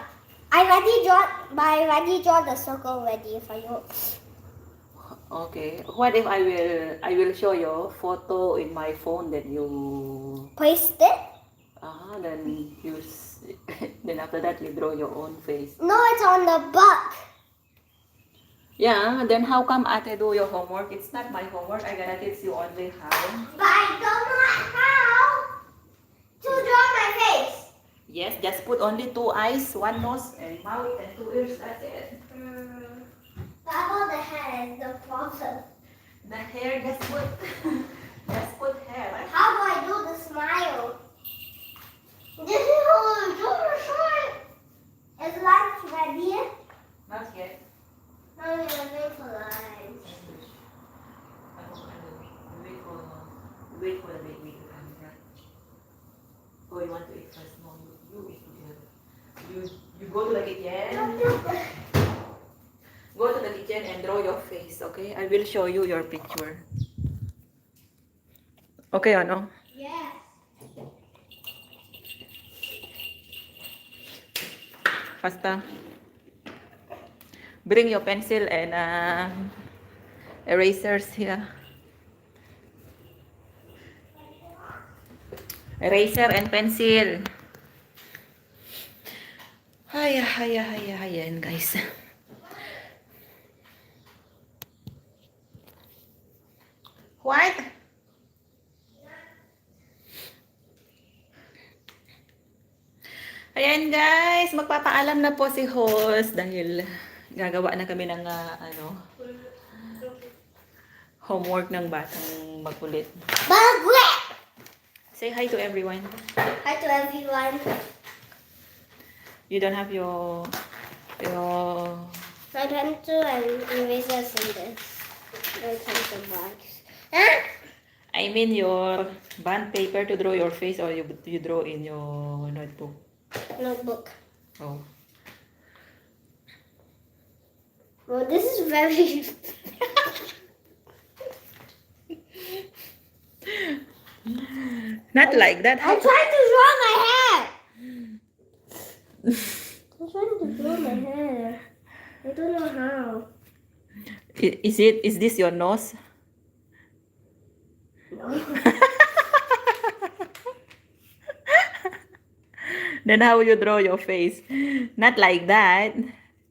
I already draw the circle ready for you. Okay. What if I will show you photo in my phone that you Paste it? then then after that you draw your own face. No, it's on the back. Yeah, then how come Ate do your homework? It's not my homework. I gotta teach you only how. But I don't know how to draw my face. Yes, just put only 2 eyes, 1 nose, and mouth, and 2 ears. That's it. But about the hair is the problem. The hair, just put hair. Right? How do I do the smile? This is how I do the smile. Is lunch ready? Not yet. No, you're waiting for lunch. Wait for the baby to come, right? Oh, you want to eat first? No, you eat together. You go to the kitchen. Go to the kitchen and draw your face, okay? I will show you your picture. Okay, ano? Yes. Basta. Bring your pencil and erasers here. Eraser and pencil. Ayan guys. What? Ayan guys, magpapaalam na po si host dahil gagawa na kami ng homework ng batang makulit. Bagwet! Say hi to everyone. Hi to everyone. You don't have your My pencil and erasers in this. My pencil box. Huh? I mean your bond paper to draw your face, or you draw in your notebook. Notebook. Oh. Well, this is very... Not like that. I'm trying to draw my hair. I'm trying to draw my hair. I don't know how. Is this your nose? No. Then how you draw your face? Not like that.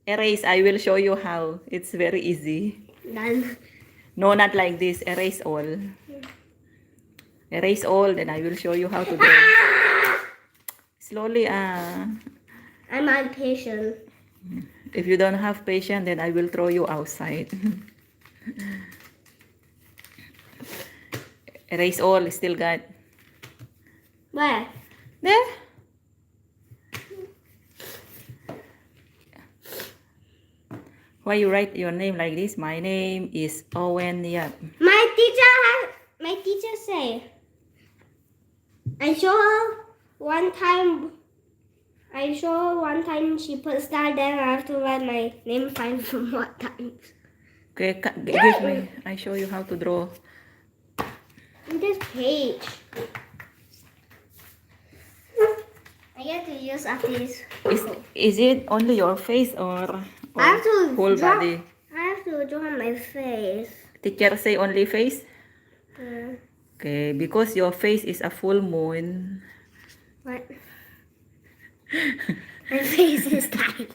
Erase. I will show you how. It's very easy. None. No, not like this. Erase all. Erase all. Then I will show you how to draw. Slowly. I'm impatient. If you don't have patience, then I will throw you outside. Erase all. Still got. Where? There. Why you write your name like this? My name is Owen Yap. My teacher say. I saw her one time she put star there. I have to write my name 5 more times. Okay, give me. I show you how to draw. In this page. I get to use up these. Is it only your face or I have to whole draw, body? I have to draw my face. Teacher say only face? Uh, Okay, because your face is a full moon. what? My face is tiny.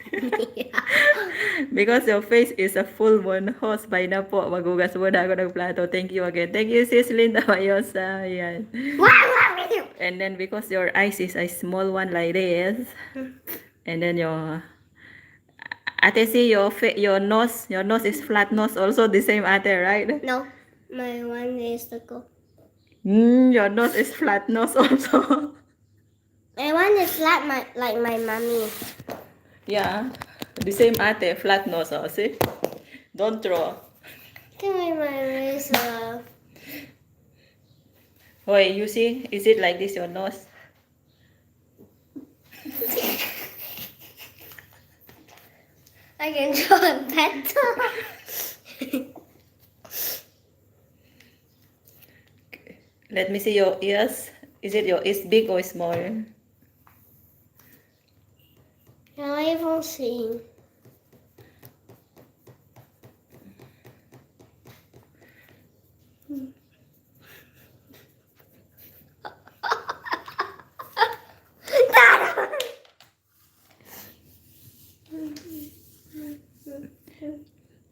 Because your face is a full moon. Host, bye na po. Magugas muna ako ng plato. Thank you again. Thank you, sis Linda Mayosa. Ayan. And then because your eyes is a small one like this. And then your... Ate, see your nose. Your nose is flat nose. Also the same, ate, right? No, my one is the go. Your nose is flat nose also. My one is flat, like my mommy. Yeah. The same, ate. Flat nose. Oh, see? Don't draw. Can I my razor? Wait, you see? Is it like this, your nose? I can draw it better. Let me see your ears. Is it your ears big or small? Can I even see?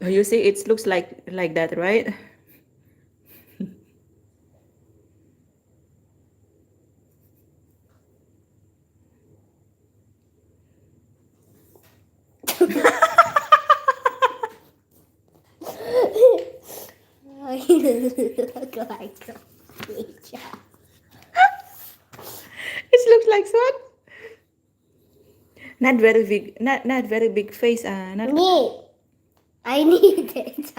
You see, it looks like that, right? Look like a creature. It looks like what? Not very big, not very big face. Not. Neat. I need it.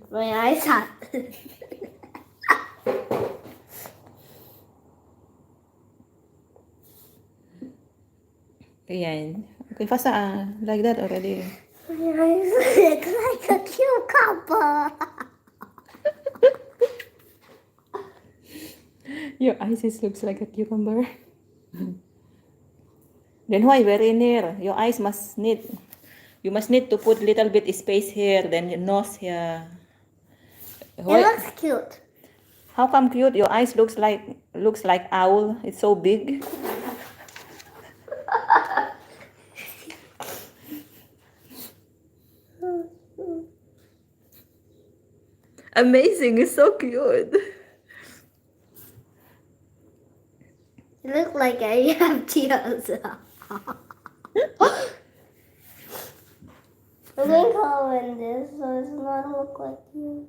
My eyes hot. Ayan. Okay, fast like that already. My eyes look like a cucumber. Your eyes looks like a cucumber. Then why very near? Your eyes must need. You must need to put little bit space here, then your nose here. It Why? looks cute. How come cute? Your eyes looks like owl. It's so big. Amazing! It's so cute. It looks like I have tears. I'm going to color in this so it's not look like you.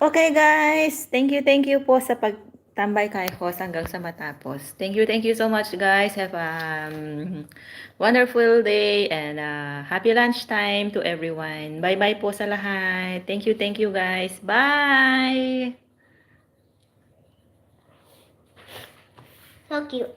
Okay guys, thank you po sa pagtambay kay host hanggang sa matapos. Thank you so much guys. Have a wonderful day and happy lunchtime to everyone. Bye po sa lahat. Thank you guys. Bye! So cute.